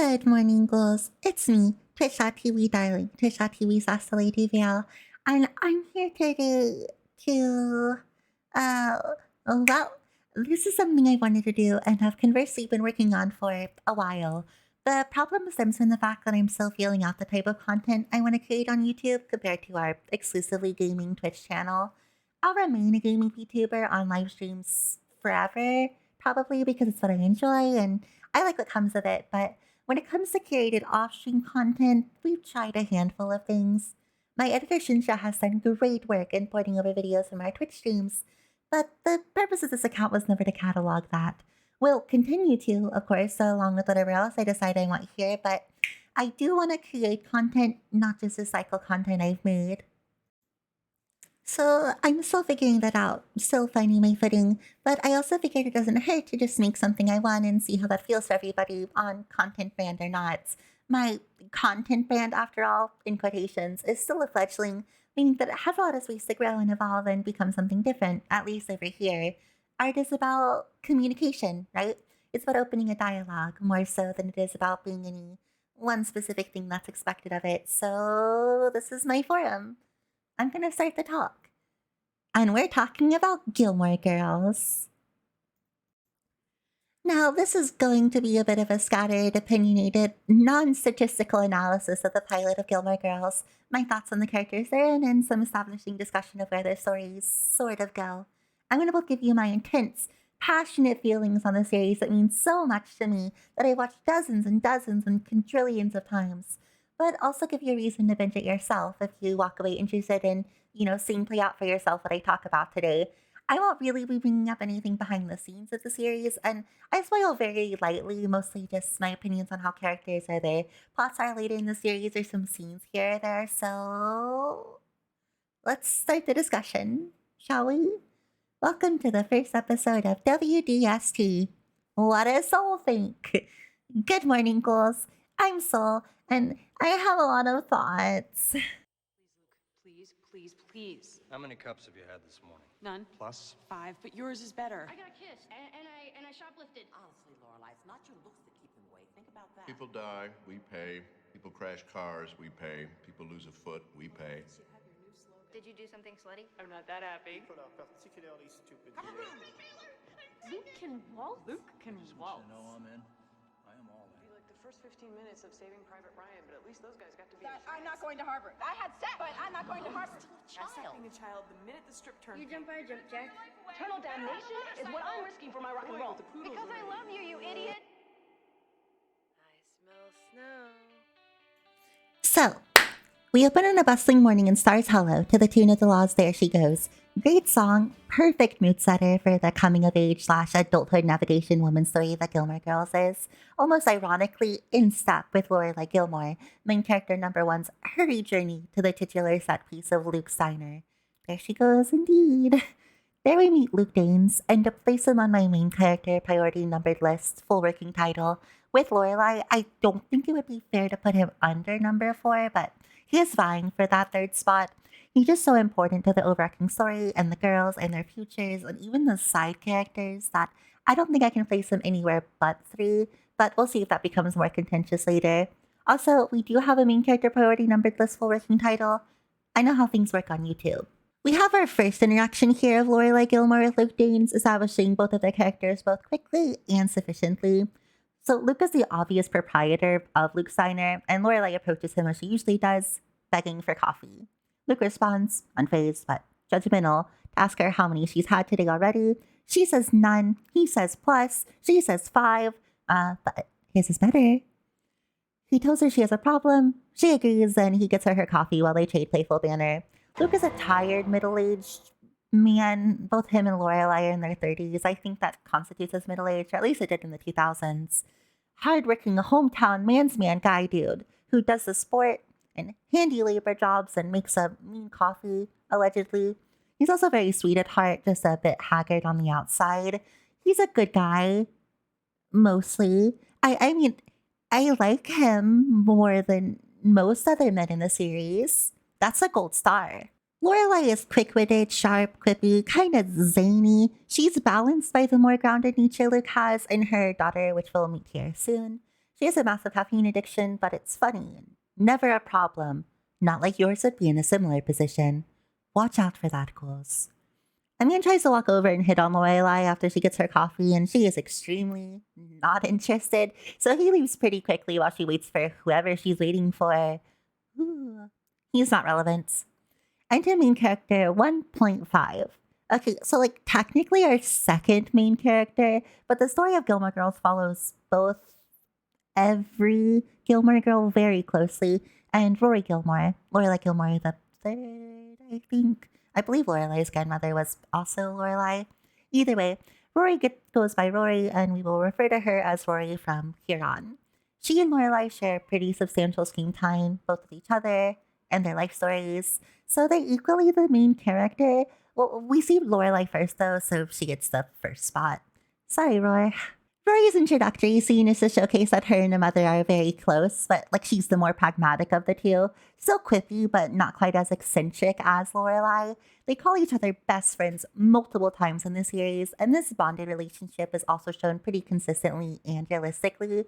Good morning, ghouls. It's me, Twitch.tv darling, Twitch.tv/TheLadyVale, and I'm here today to, uh, well, this is something I wanted to do and have conversely been working on for a while. The problem stems from the fact that I'm still feeling out the type of content I want to create on YouTube compared to our exclusively gaming Twitch channel. I'll remain a gaming VTuber on live streams forever, probably because it's what I enjoy and I like what comes of it, but when it comes to curated off-stream content, we've tried a handful of things. My editor Shinsha has done great work in porting over videos from our Twitch streams, but the purpose of this account was never to catalog that. We'll continue to, of course, along with whatever else I decide I want here, but I do want to create content, not just recycle content I've made. So I'm still figuring that out, still finding my footing, but I also figured it doesn't hurt to just make something I want and see how that feels for everybody on content brand or not. My content brand, after all, in quotations, is still a fledgling, meaning that it has a lot of space to grow and evolve and become something different, at least over here. Art is about communication, right? It's about opening a dialogue more so than it is about being any one specific thing that's expected of it. So this is my forum. I'm gonna start the talk. And we're talking about Gilmore Girls. Now, this is going to be a bit of a scattered, opinionated, non statistical analysis of the pilot of Gilmore Girls, my thoughts on the characters therein, and some establishing discussion of where their stories sort of go. I'm going to both give you my intense, passionate feelings on the series that mean so much to me that I watched dozens and dozens and quadrillions of times, but also give you a reason to binge it yourself if you walk away interested in, seeing play out for yourself what I talk about today. I won't really be bringing up anything behind the scenes of the series, and I spoil very lightly, mostly just my opinions on how characters or their plots are later in the series or some scenes here or there, so let's start the discussion, shall we? Welcome to the first episode of WDST. What does Soul think? Good morning, ghouls. I'm Soul, and I have a lot of thoughts. Please, Luke, please. How many cups have you had this morning? None. Plus? 5, but yours is better. I got a kiss, and I shoplifted. Honestly, Lorelai, it's not your looks that keep him away. Think about that. People die, we pay. People crash cars, we pay. People lose a foot, we pay. Did you do something slutty? I'm not that happy. Put a particularly stupid Luke can waltz? Luke can waltz. You know I'm in. I am all in. Be like the first 15 minutes of Saving Private Ryan, but at least those guys got to be. I'm not going to Harvard. I had sex, but I'm not going to Harvard. Accepting a child the minute the strip turned. You jump by a jump jack. Eternal damnation is what I'm risking for my rock and roll. Because I love you, you idiot. I smell snow. So, we open on a bustling morning in Stars Hollow to the tune of the Law's There She Goes. Great song, perfect mood setter for the coming of age / adulthood navigation woman story that Gilmore Girls is. Almost ironically in step with Lorelai Gilmore, main character number one's hurried journey to the titular set piece of Luke's diner. There she goes indeed. There we meet Luke Danes, and to place him on my main character priority numbered list, full working title, with Lorelai, I don't think it would be fair to put him under number 4, but he is vying for that third spot. He's just so important to the overarching story and the girls and their futures and even the side characters that I don't think I can place him anywhere but 3, but we'll see if that becomes more contentious later. Also, we do have a main character priority numbered list full working title. I know how things work on YouTube. We have our first interaction here of Lorelai Gilmore with Luke Danes, establishing both of their characters both quickly and sufficiently. So Luke is the obvious proprietor of Luke's diner, and Lorelai approaches him as she usually does, begging for coffee. Luke responds, unfazed but judgmental, to ask her how many she's had today already. She says none, he says plus, she says 5, but his is better. He tells her she has a problem, she agrees, and he gets her coffee while they trade playful banter. Luke is a tired, middle-aged man. Both him and Lorelai are in their 30s. I think that constitutes as middle-aged, or at least it did in the 2000s. Hard-working, hometown man's man guy dude who does the sport and handy labor jobs and makes a mean coffee, allegedly. He's also very sweet at heart, just a bit haggard on the outside. He's a good guy, mostly. I mean, I like him more than most other men in the series. That's a gold star. Lorelai is quick-witted, sharp, quippy, kind of zany. She's balanced by the more grounded nature Luke has in her daughter, which we'll meet here soon. She has a massive caffeine addiction, but it's funny and never a problem. Not like yours would be in a similar position. Watch out for that, ghouls. Amian tries to walk over and hit on Lorelai after she gets her coffee, and she is extremely not interested, so he leaves pretty quickly while she waits for whoever she's waiting for. Ooh, he's not relevant. Enter main character 1.5. Okay, so like technically our second main character, but the story of Gilmore Girls follows both every Gilmore Girl very closely, and Rory Gilmore, Lorelai Gilmore the third, I think. I believe Lorelai's grandmother was also Lorelai. Either way, goes by Rory, and we will refer to her as Rory from here on. She and Lorelai share pretty substantial screen time, both with each other and their life stories, so they're equally the main character. Well, we see Lorelai first though, so she gets the first spot. Sorry, Rory. Rory's introductory scene is to showcase that her and her mother are very close, but like she's the more pragmatic of the two. Still quippy, but not quite as eccentric as Lorelai. They call each other best friends multiple times in the series, and this bonded relationship is also shown pretty consistently and realistically.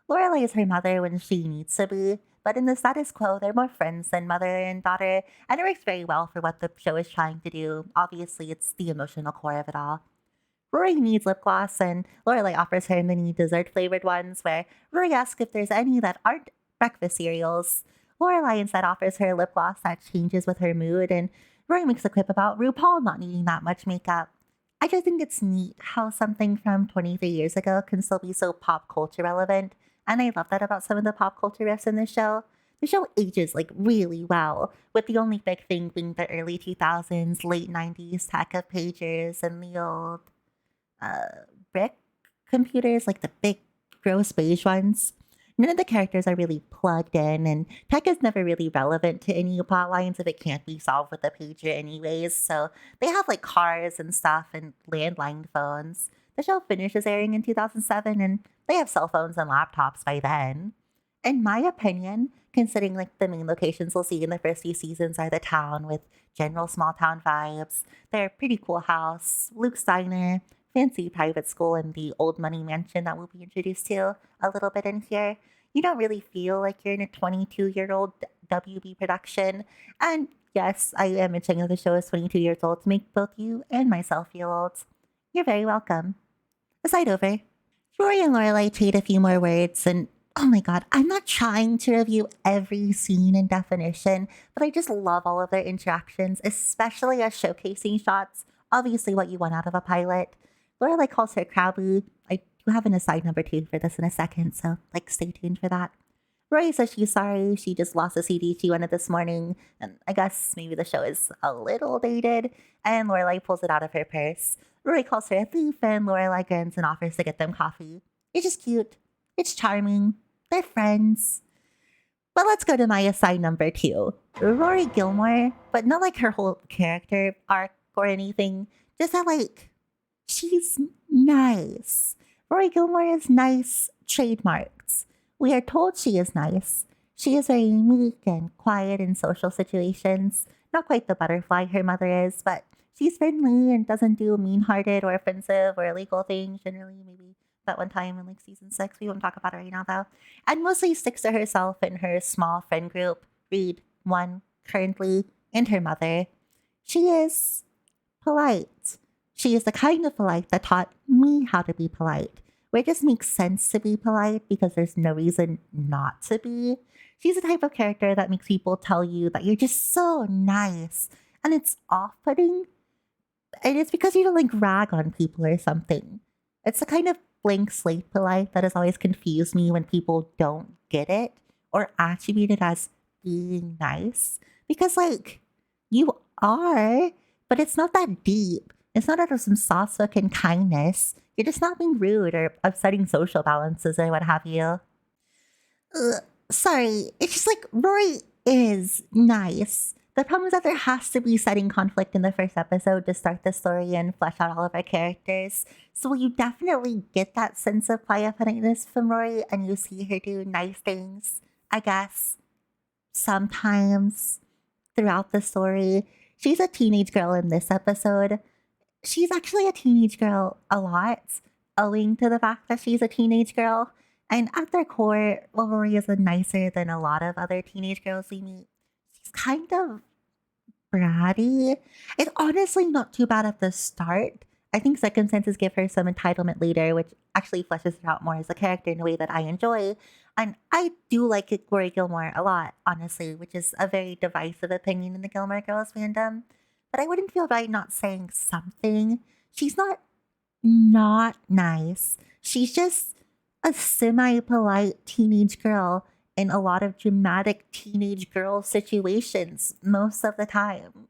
Lorelai is her mother when she needs to be, but in the status quo, they're more friends than mother and daughter, and it works very well for what the show is trying to do. Obviously, it's the emotional core of it all. Rory needs lip gloss, and Lorelai offers her mini dessert-flavored ones, where Rory asks if there's any that aren't breakfast cereals. Lorelai instead offers her lip gloss that changes with her mood, and Rory makes a quip about RuPaul not needing that much makeup. I just think it's neat how something from 23 years ago can still be so pop culture relevant, and I love that about some of the pop culture riffs in the show. The show ages like really well, with the only big thing being the early 2000s, late 90s tech of pagers and the old brick computers, like the big gross beige ones. None of the characters are really plugged in, and tech is never really relevant to any plot lines if it can't be solved with a pager anyways, so they have like cars and stuff and landline phones. The show finishes airing in 2007, and they have cell phones and laptops by then. In my opinion, considering like the main locations we'll see in the first few seasons are the town with general small town vibes, their pretty cool house, Luke's diner, fancy private school, and the old money mansion that we'll be introduced to a little bit in here, you don't really feel like you're in a 22-year-old WB production. And yes, I am mentioning the show is 22 years old to make both you and myself feel old. You're very welcome. Aside over. Rory and Lorelai trade a few more words, and oh my god, I'm not trying to review every scene and definition, but I just love all of their interactions, especially as showcasing shots. Obviously what you want out of a pilot. Lorelai calls her Crabby. I do have an aside number 2 for this in a second, so like stay tuned for that. Rory says she's sorry, she just lost a CD she wanted this morning, and I guess maybe the show is a little dated, and Lorelai pulls it out of her purse. Rory calls her a thief, and Lorelai grins and offers to get them coffee. It's just cute. It's charming. They're friends. But let's go to my aside number 2. Rory Gilmore, but not like her whole character arc or anything, just that like she's nice. Rory Gilmore is nice trademarks. We are told she is nice. She is very meek and quiet in social situations. Not quite the butterfly her mother is, but she's friendly and doesn't do mean-hearted or offensive or illegal things. Generally, maybe that one time in like season 6. We won't talk about it right now though. And mostly sticks to herself and her small friend group. Read 1 currently, and her mother. She is polite. She is the kind of polite that taught me how to be polite, where it just makes sense to be polite because there's no reason not to be. She's the type of character that makes people tell you that you're just so nice, and it's off-putting. And it's because you don't like rag on people or something. It's the kind of blank slate polite that has always confused me when people don't get it or attribute it as being nice. Because like, you are, but it's not that deep. It's not out of some soft-spoken kindness. You're just not being rude or upsetting social balances or what have you. Sorry, it's just like Rory is nice. The problem is that there has to be setting conflict in the first episode to start the story and flesh out all of our characters. So you definitely get that sense of quiet politeness from Rory, and you see her do nice things, I guess, sometimes throughout the story. She's a teenage girl in this episode. She's actually a teenage girl a lot, owing to the fact that she's a teenage girl. And at their core, while Rory is nicer than a lot of other teenage girls we meet, she's kind of bratty. It's honestly not too bad at the start. I think circumstances give her some entitlement later, which actually fleshes her out more as a character in a way that I enjoy. And I do like Rory Gilmore a lot, honestly, which is a very divisive opinion in the Gilmore Girls fandom. But I wouldn't feel right not saying something. She's not nice. She's just a semi-polite teenage girl in a lot of dramatic teenage girl situations most of the time.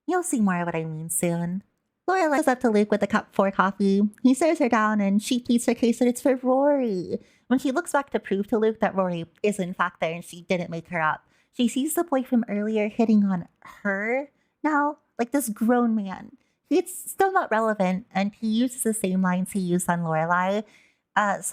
You'll see more of what I mean soon. Laura goes up to Luke with a cup for coffee. He stares her down and she pleads her case that it's for Rory. When she looks back to prove to Luke that Rory is in fact there and she didn't make her up, she sees the boy from earlier hitting on her now, like this grown man. It's still not relevant, and he uses the same lines he used on Lorelai. And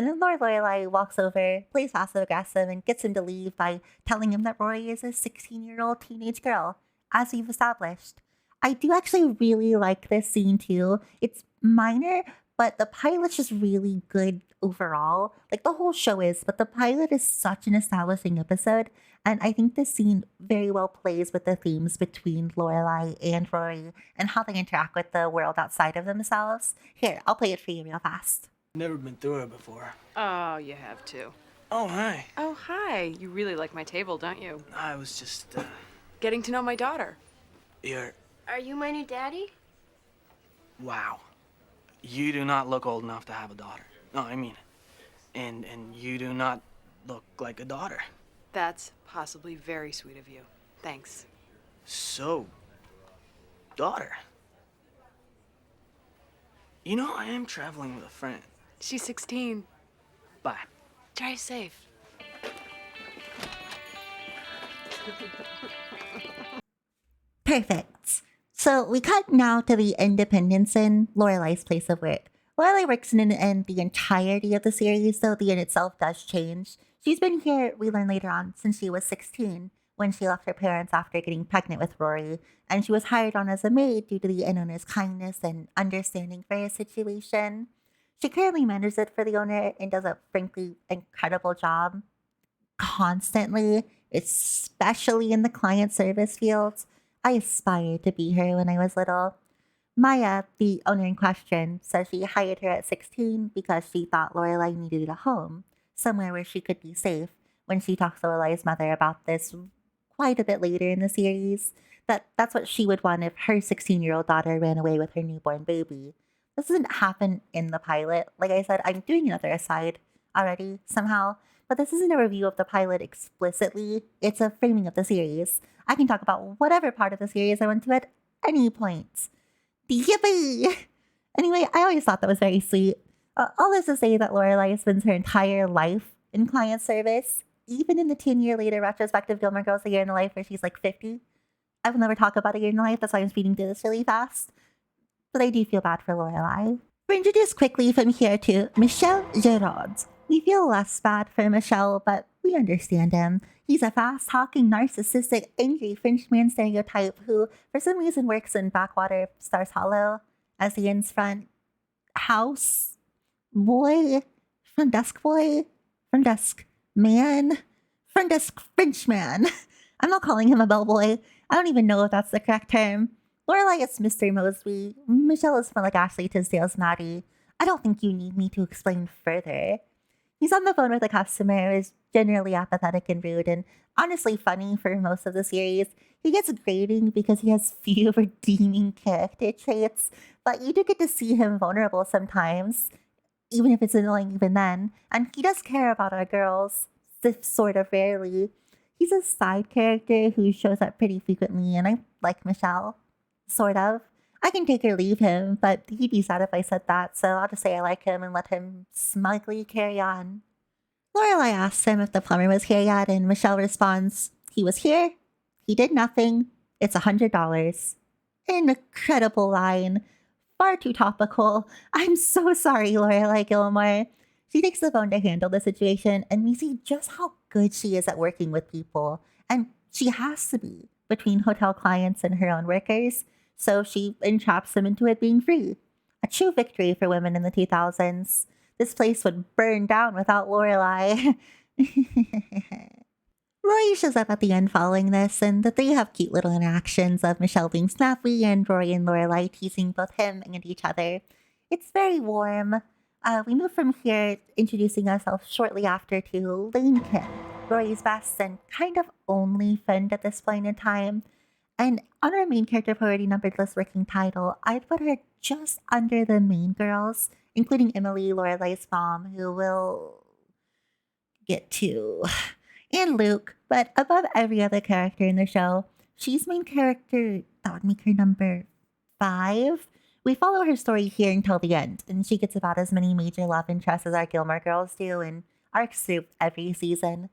then Lorelai walks over, plays passive aggressive, and gets him to leave by telling him that Rory is a 16-year-old teenage girl, as we've established. I do actually really like this scene too. It's minor, but the pilot's just really good overall. Like the whole show is, but the pilot is such an establishing episode. And I think this scene very well plays with the themes between Lorelai and Rory and how they interact with the world outside of themselves. Here, I'll play it for you real fast. Never been through it before. Oh, you have to. Oh, hi. Oh, hi. You really like my table, don't you? I was just, Getting to know my daughter. you're... Are you my new daddy? Wow. You do not look old enough to have a daughter. No, I mean it. And you do not look like a daughter. That's possibly very sweet of you. Thanks. So, daughter. You know, I am traveling with a friend. She's 16. Bye. Drive safe. Perfect. So we cut now to the Independence Inn, Lorelai's place of work. Lorelai works in an inn the entirety of the series, though the inn itself does change. She's been here, we learn later on, since she was 16, when she left her parents after getting pregnant with Rory, and she was hired on as a maid due to the inn owner's kindness and understanding for her situation. She currently manages it for the owner and does a frankly incredible job. Constantly, especially in the client service fields. I aspired to be her when I was little. Maya, the owner in question, says she hired her at 16 because she thought Lorelai needed a home, somewhere where she could be safe. When she talks to Lorelai's mother about this quite a bit later in the series, that's what she would want if her 16-year-old daughter ran away with her newborn baby. This doesn't happen in the pilot. Like I said, I'm doing another aside already, somehow. But this isn't a review of the pilot explicitly. It's a framing of the series. I can talk about whatever part of the series I want to at any point. Yippee! Anyway, I always thought that was very sweet. All this to say that Lorelai spends her entire life in client service, even in the 10-year later retrospective Gilmore Girls, A Year in the Life, where she's like 50. I will never talk about A Year in the Life, that's why I'm speeding through this really fast. But I do feel bad for Lorelai. We're introduced quickly from here to Michel Gerard. We feel less bad for Michel, but we understand him. He's a fast-talking, narcissistic, angry Frenchman stereotype who, for some reason, works in Backwater Stars Hollow as the inn's front house boy, front desk boy, front desk man, front desk Frenchman. I'm not calling him a bellboy. I don't even know if that's the correct term. Lorelai is Mr. Mosby. Michelle is more like Ashley Tisdale's Maddie. I don't think you need me to explain further. He's on the phone with a customer who is generally apathetic and rude and honestly funny for most of the series. He gets grating because he has few redeeming character traits, but you do get to see him vulnerable sometimes, even if it's annoying even then. And he does care about our girls, sort of rarely. He's a side character who shows up pretty frequently, and I like Michelle. Sort of. I can take or leave him, but he'd be sad if I said that, so I'll just say I like him and let him smugly carry on. Lorelai asks him if the plumber was here yet, and Michelle responds, he was here, he did nothing, it's $100. Incredible line. Far too topical. I'm so sorry, Lorelai Gilmore. She takes the phone to handle the situation, and we see just how good she is at working with people, and she has to be, between hotel clients and her own workers. So she entraps them into it being free. A true victory for women in the 2000s. This place would burn down without Lorelai. Rory shows up at the end following this, and the three have cute little interactions of Michelle being snappy and Rory and Lorelai teasing both him and each other. It's very warm. We move from here, introducing ourselves shortly after to Lane Kim, Rory's best and kind of only friend at this point in time. And on our main character priority numbered list working title, I'd put her just under the main girls, including Emily, Lorelai's mom, who we'll get to, and Luke, but above every other character in the show. She's main character, that would make her number 5. We follow her story here until the end, and she gets about as many major love interests as our Gilmore girls do, and arcs through every season.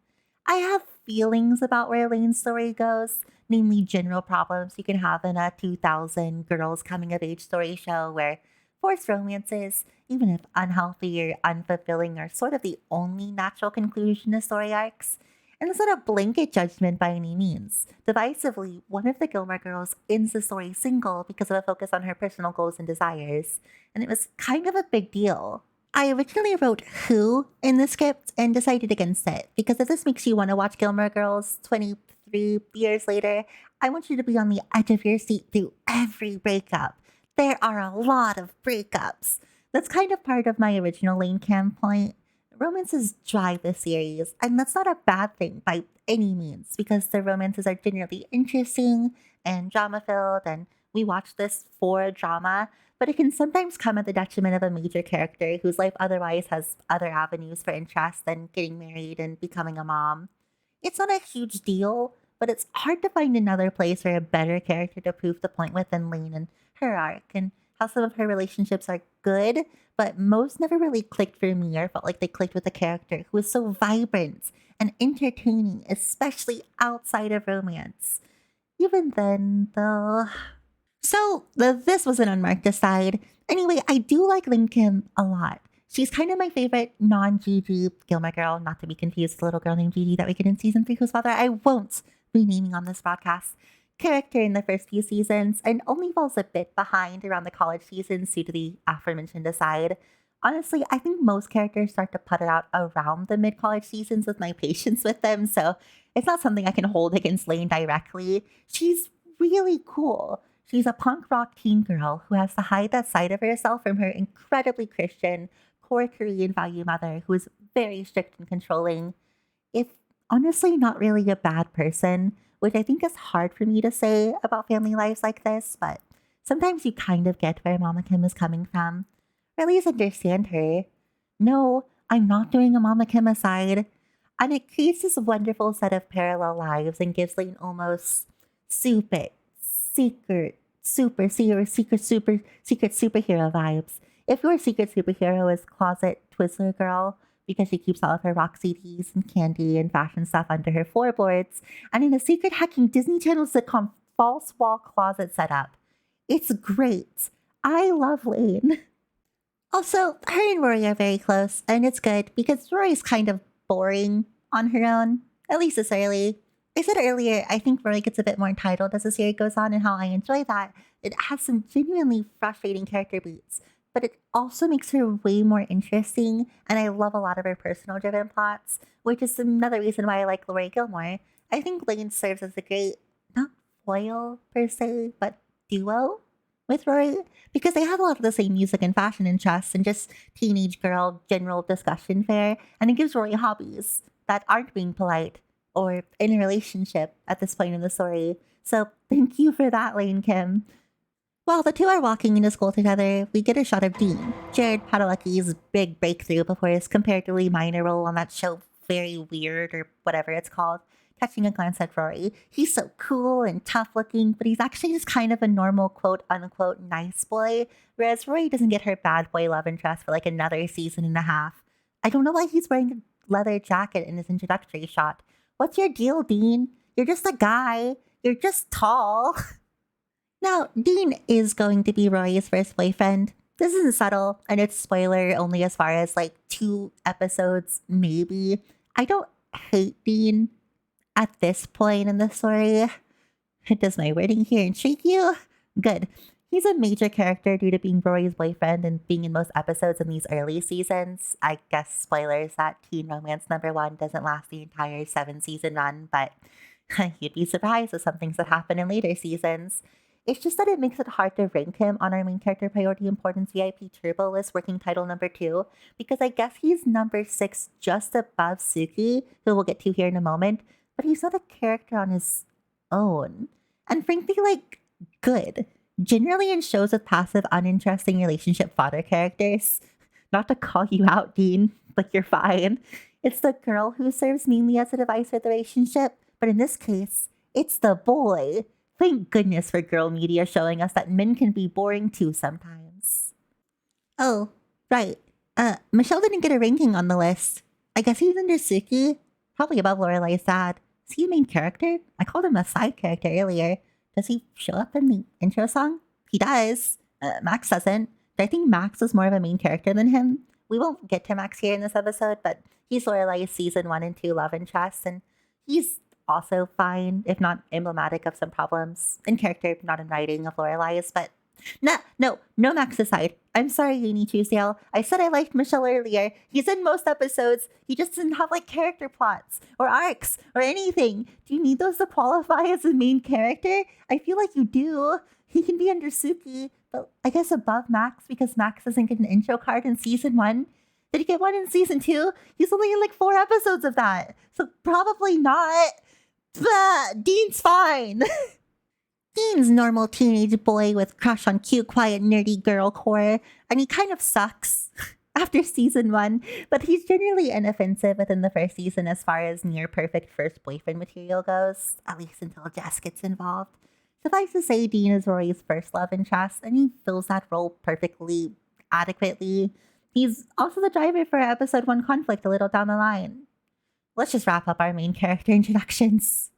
I have feelings about where Lane's story goes, namely general problems you can have in a 2000 girls coming of age story show where forced romances, even if unhealthy or unfulfilling, are sort of the only natural conclusion to story arcs. And it's not a blanket judgment by any means. Divisively, one of the Gilmore girls ends the story single because of a focus on her personal goals and desires, and it was kind of a big deal. I originally wrote who in the script and decided against it, because if this makes you want to watch Gilmore Girls 23 years later, I want you to be on the edge of your seat through every breakup. There are a lot of breakups. That's kind of part of my original Lane Cam point. Romances drive the series, and that's not a bad thing by any means, because the romances are generally interesting and drama-filled, and we watch this for drama, but it can sometimes come at the detriment of a major character whose life otherwise has other avenues for interest than getting married and becoming a mom. It's not a huge deal, but it's hard to find another place for a better character to prove the point with than Lane and her arc, and how some of her relationships are good, but most never really clicked for me or felt like they clicked with a character who was so vibrant and entertaining, especially outside of romance. Even then, though. So, this was an unmarked aside. Anyway, I do like Lane Kim a lot. She's kind of my favorite non-Gigi Gilmore girl, not to be confused with the little girl named Gigi that we get in season 3, whose father I won't be naming on this broadcast. Character in the first few seasons, and only falls a bit behind around the college seasons due to the aforementioned aside. Honestly, I think most characters start to put it out around the mid-college seasons with my patience with them, so it's not something I can hold against Lane directly. She's really cool. She's a punk rock teen girl who has to hide that side of herself from her incredibly Christian, core Korean value mother who is very strict and controlling. If honestly not really a bad person, which I think is hard for me to say about family lives like this, but sometimes you kind of get where Mama Kim is coming from. Or at least understand her. No, I'm not doing a Mama Kim aside. And it creates this wonderful set of parallel lives and gives Lane almost secret superhero vibes. If your secret superhero is closet Twizzler girl, because she keeps all of her rock CDs and candy and fashion stuff under her floorboards, and in a secret hacking Disney Channel sitcom false wall closet setup. It's great. I love Lane. Also, her and Rory are very close, and it's good because Rory's kind of boring on her own, at least this early. I said earlier, I think Rory gets a bit more entitled as the series goes on, and how I enjoy that. It has some genuinely frustrating character beats, but it also makes her way more interesting, and I love a lot of her personal driven plots, which is another reason why I like Rory Gilmore. I think Lane serves as a great, not foil per se, but duo with Rory, because they have a lot of the same music and fashion interests and just teenage girl general discussion fare, and it gives Rory hobbies that aren't being polite or in a relationship at this point in the story. So thank you for that, Lane Kim. While the two are walking into school together, we get a shot of Dean, Jared Padalecki's big breakthrough before his comparatively minor role on that show Very Weird or whatever it's called, catching a glance at Rory. He's so cool and tough looking, but he's actually just kind of a normal quote unquote nice boy, whereas Rory doesn't get her bad boy love interest for like another season and a half. I don't know why he's wearing a leather jacket in his introductory shot. What's your deal, Dean? You're just a guy. You're just tall. Now, Dean is going to be Rory's first boyfriend. This isn't subtle, and it's spoiler only as far as like 2 episodes, maybe. I don't hate Dean at this point in the story. Does my wording here intrigue you? Good. He's a major character due to being Rory's boyfriend and being in most episodes in these early seasons. I guess spoilers that teen romance #1 doesn't last the entire 7-season run, but you'd be surprised with some things that happen in later seasons. It's just that it makes it hard to rank him on our main character priority importance VIP turbo list working title #2, because I guess he's number 6 just above Suki, who we'll get to here in a moment, but he's not a character on his own. And frankly, like, good. Generally in shows with passive, uninteresting relationship fodder characters. Not to call you out, Dean, but you're fine. It's the girl who serves mainly as a device for the relationship, but in this case, it's the boy. Thank goodness for girl media showing us that men can be boring too sometimes. Oh, right. Michelle didn't get a ranking on the list. I guess he's under Suki, probably above Lorelai's dad. Is he a main character? I called him a side character earlier. Does he show up in the intro song? He does. Max doesn't. But I think Max is more of a main character than him. We won't get to Max here in this episode, but he's Lorelai's season 1 and 2 love interest, and he's also fine, if not emblematic of some problems. In character, not in writing of Lorelai's, but no Max aside. I'm sorry, Uni Truesdale. I said I liked Michelle earlier. He's in most episodes. He just doesn't have like character plots or arcs or anything. Do you need those to qualify as a main character? I feel like you do. He can be under Suki, but I guess above Max because Max doesn't get an intro card in season 1. Did he get one in season 2? He's only in like 4 episodes of that. So probably not. But Dean's fine. Dean's normal teenage boy with crush on cute, quiet, nerdy girl core, and he kind of sucks after season 1, but he's generally inoffensive within the first season as far as near perfect first boyfriend material goes, at least until Jess gets involved. Suffice to say, Dean is Rory's first love interest, and he fills that role perfectly, adequately. He's also the driver for episode 1 conflict a little down the line. Let's just wrap up our main character introductions.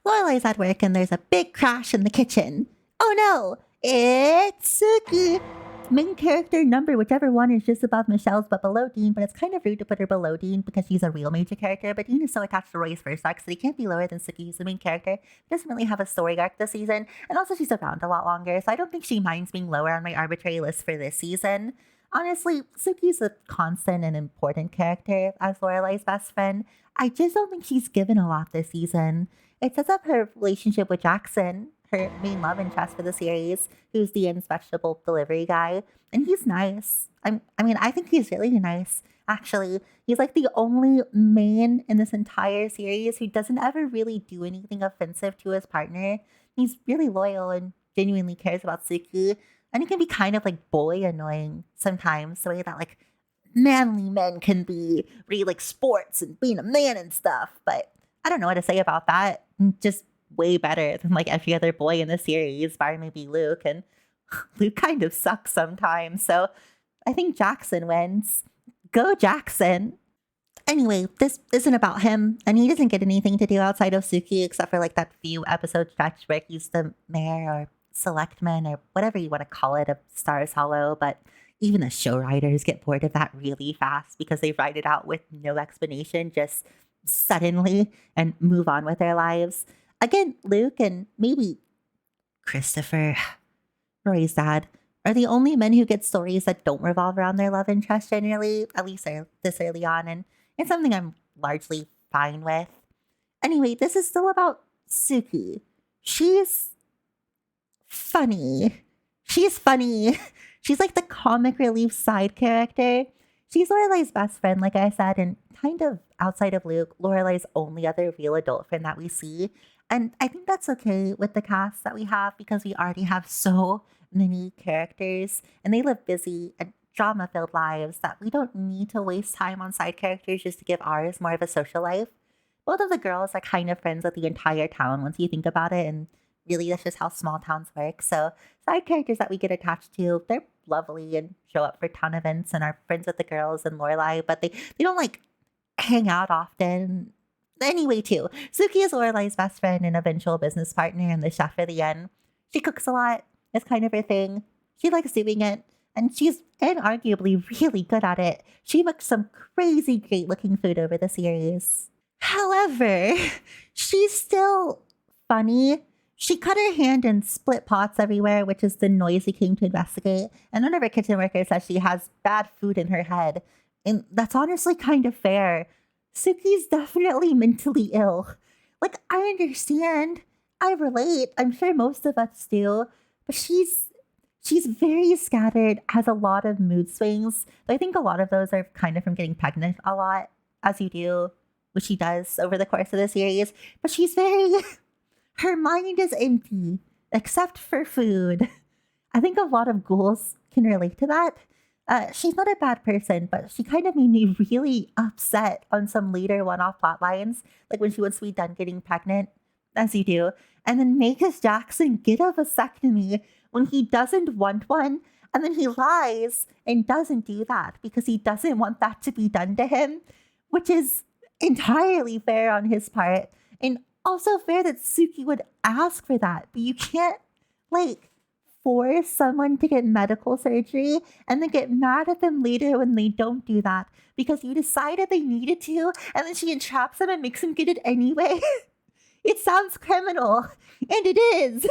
Lorelai's at work and there's a big crash in the kitchen. Oh no, it's Suki. Main character number, whichever one is just above Michelle's but below Dean, but it's kind of rude to put her below Dean because she's a real major character, but Dean is so attached to Rory's first arc, so he can't be lower than Suki, who's the main character. He doesn't really have a story arc this season, and also she's around a lot longer, so I don't think she minds being lower on my arbitrary list for this season. Honestly, Suki's a constant and important character as Lorelai's best friend. I just don't think she's given a lot this season. It sets up her relationship with Jackson, her main love interest for the series, who's the Ian's vegetable delivery guy, and he's nice. I think he's really nice, actually. He's like the only man in this entire series who doesn't ever really do anything offensive to his partner. He's really loyal and genuinely cares about Suki, and he can be kind of like boy annoying sometimes, the way that like manly men can be, really like sports and being a man and stuff, but I don't know what to say about that. Just way better than like every other boy in the series, bar maybe Luke, and Luke kind of sucks sometimes, so I think Jackson wins. Go Jackson! Anyway, this isn't about him, and he doesn't get anything to do outside of Suki except for like that few episode stretch where he's the mayor or selectman or whatever you want to call it of Stars Hollow, but even the show writers get bored of that really fast because they write it out with no explanation, just suddenly, and move on with their lives. Again, Luke and maybe Christopher, Rory's dad, are the only men who get stories that don't revolve around their love interest generally, at least this early on, and it's something I'm largely fine with. Anyway, this is still about Suki. She's funny. She's like the comic relief side character. She's Lorelai's best friend, like I said, and kind of outside of Luke, Lorelai's only other real adult friend that we see. And I think that's okay with the cast that we have because we already have so many characters and they live busy and drama-filled lives that we don't need to waste time on side characters just to give ours more of a social life. Both of the girls are kind of friends with the entire town once you think about it, and really that's just how small towns work. So side characters that we get attached to, they're lovely and show up for town events and are friends with the girls and Lorelai, but they don't like hang out often. Anyway, too, Suki is Lorelai's best friend and eventual business partner and the chef for the end. She cooks a lot. It's kind of her thing. She likes doing it, and she's inarguably really good at it. She makes some crazy great looking food over the series. However, she's still funny. She cut her hand and split pots everywhere, which is the noise he came to investigate. And one of her kitchen workers says she has bad food in her head. And that's honestly kind of fair. Suki's definitely mentally ill. Like, I understand. I relate. I'm sure most of us do. But she's very scattered, has a lot of mood swings. I think a lot of those are kind of from getting pregnant a lot, as you do, which she does over the course of the series. But she's very... Her mind is empty, except for food. I think a lot of ghouls can relate to that. She's not a bad person, but she kind of made me really upset on some later one-off plot lines, like when she was be done getting pregnant, as you do, and then make Jackson get a vasectomy when he doesn't want one, and then he lies and doesn't do that because he doesn't want that to be done to him, which is entirely fair on his part, and also fair that Suki would ask for that, but you can't, like, force someone to get medical surgery and then get mad at them later when they don't do that because you decided they needed to, and then she entraps them and makes them get it anyway. It sounds criminal, and it is,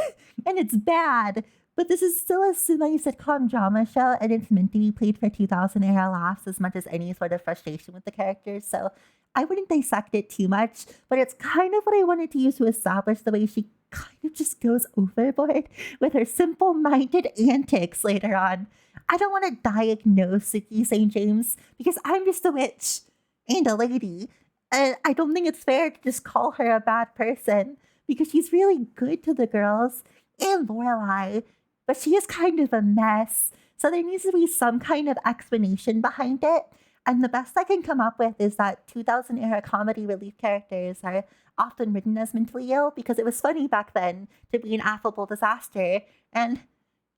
and it's bad, but this is still a semi-sitcom drama show, and it's meant to be played for 2000 era laughs as much as any sort of frustration with the characters, so I wouldn't dissect it too much, but it's kind of what I wanted to use to establish the way she kind of just goes overboard with her simple-minded antics later on. I don't want to diagnose Suki St. James because I'm just a witch and a lady. And I don't think it's fair to just call her a bad person because she's really good to the girls and Lorelai, but she is kind of a mess. So there needs to be some kind of explanation behind it. And the best I can come up with is that 2000 era comedy relief characters are often written as mentally ill because it was funny back then to be an affable disaster. And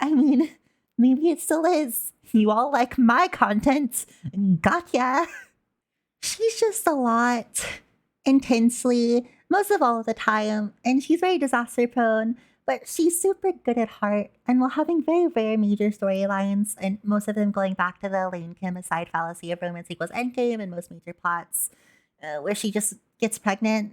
I mean, maybe it still is. You all like my content. Gotcha. She's just a lot intensely, most of all of the time, and she's very disaster prone. But she's super good at heart, and while having very rare major storylines, and most of them going back to the Elaine Kim aside fallacy of romance equals endgame and most major plots, where she just gets pregnant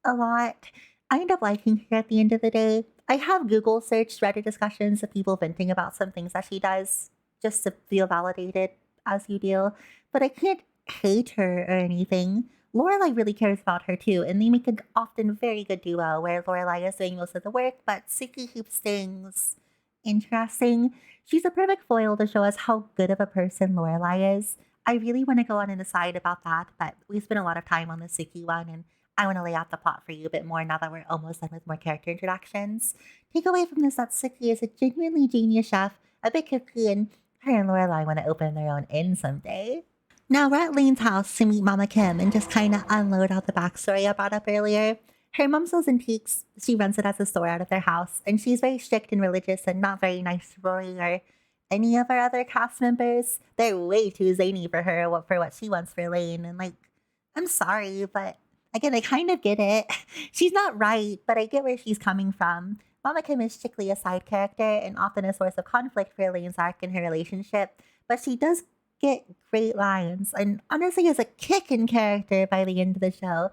a lot, I end up liking her at the end of the day. I have Google searched Reddit discussions of people venting about some things that she does, just to feel validated, as you do, but I can't hate her or anything. Lorelai really cares about her too, and they make an often very good duo where Lorelai is doing most of the work, but Suki keeps things interesting. She's a perfect foil to show us how good of a person Lorelai is. I really want to go on an aside about that, but we spent a lot of time on the Suki one, and I want to lay out the plot for you a bit more now that we're almost done with more character introductions. Take away from this that Suki is a genuinely genius chef, a bit kooky, and her and Lorelai want to open their own inn someday. Now we're at Lane's house to meet Mama Kim and just kind of unload all the backstory I brought up earlier. Her mom sells antiques. She runs it as a store out of their house, and she's very strict and religious and not very nice to Rory or any of our other cast members. They're way too zany for her for what she wants for Lane, and like, I'm sorry, but again, I kind of get it. She's not right, but I get where she's coming from. Mama Kim is strictly a side character and often a source of conflict for Lane's arc in her relationship, but she does get great lines and honestly is a kick in character by the end of the show.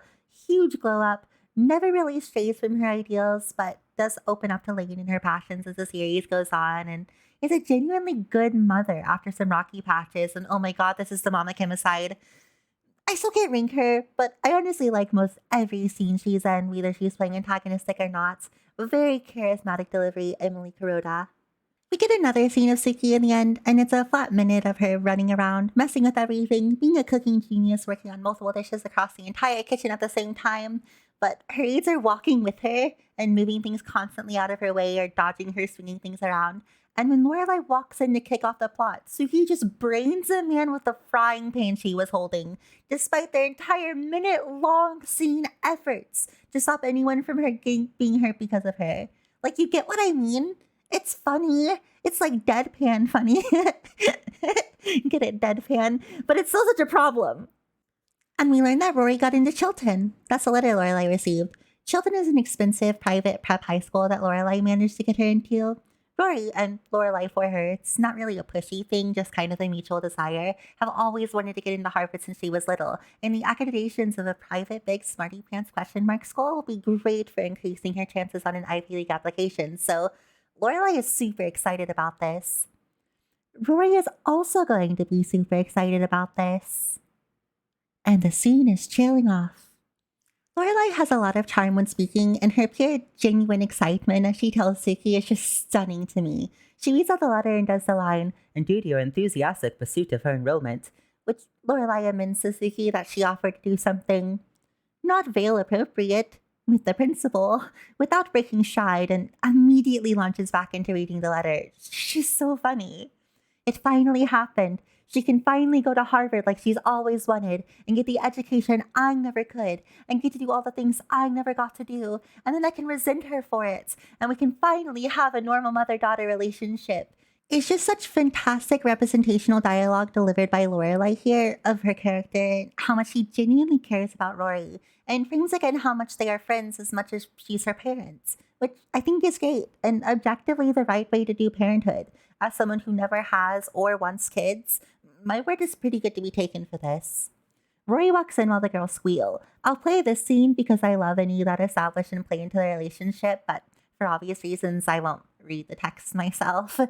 Huge glow up, never really strays from her ideals, but does open up to Lane and her passions as the series goes on, and is a genuinely good mother after some rocky patches. And oh my god, this is the Mama Kim aside. I still can't rank her, but I honestly like most every scene she's in, whether she's playing antagonistic or not. Very charismatic delivery, Emily Kuroda. We get another scene of Suki in the end, and it's a flat minute of her running around, messing with everything, being a cooking genius, working on multiple dishes across the entire kitchen at the same time. But her aides are walking with her and moving things constantly out of her way or dodging her, swinging things around. And when Lorelai walks in to kick off the plot, Suki just brains a man with the frying pan she was holding, despite their entire minute-long scene efforts to stop anyone from her being hurt because of her. Like, you get what I mean? It's funny. It's like deadpan funny. Get it, deadpan. But it's still such a problem. And we learned that Rory got into Chilton. That's the letter Lorelai received. Chilton is an expensive private prep high school that Lorelai managed to get her into. Rory and Lorelai, for her, it's not really a pushy thing, just kind of a mutual desire, have always wanted to get into Harvard since she was little, and the accreditations of a private big smarty pants question mark school will be great for increasing her chances on an Ivy League application, so Lorelai is super excited about this. Rory is also going to be super excited about this. And the scene is trailing off. Lorelai has a lot of charm when speaking, and her pure, genuine excitement as she tells Suki is just stunning to me. She reads out the letter and does the line, "And due to your enthusiastic pursuit of her enrollment," which Lorelai amends to Suki that she offered to do something not veil appropriate with the principal, without breaking stride, and immediately launches back into reading the letter. She's so funny. It finally happened. She can finally go to Harvard like she's always wanted and get the education I never could and get to do all the things I never got to do. And then I can resent her for it. And we can finally have a normal mother-daughter relationship. It's just such fantastic representational dialogue delivered by Lorelai here of her character, how much she genuinely cares about Rory, and frames again how much they are friends as much as she's her parents, which I think is great and objectively the right way to do parenthood. As someone who never has or wants kids, my word is pretty good to be taken for this. Rory walks in while the girls squeal. I'll play this scene because I love any that establish and play into their relationship, but for obvious reasons, I won't read the text myself.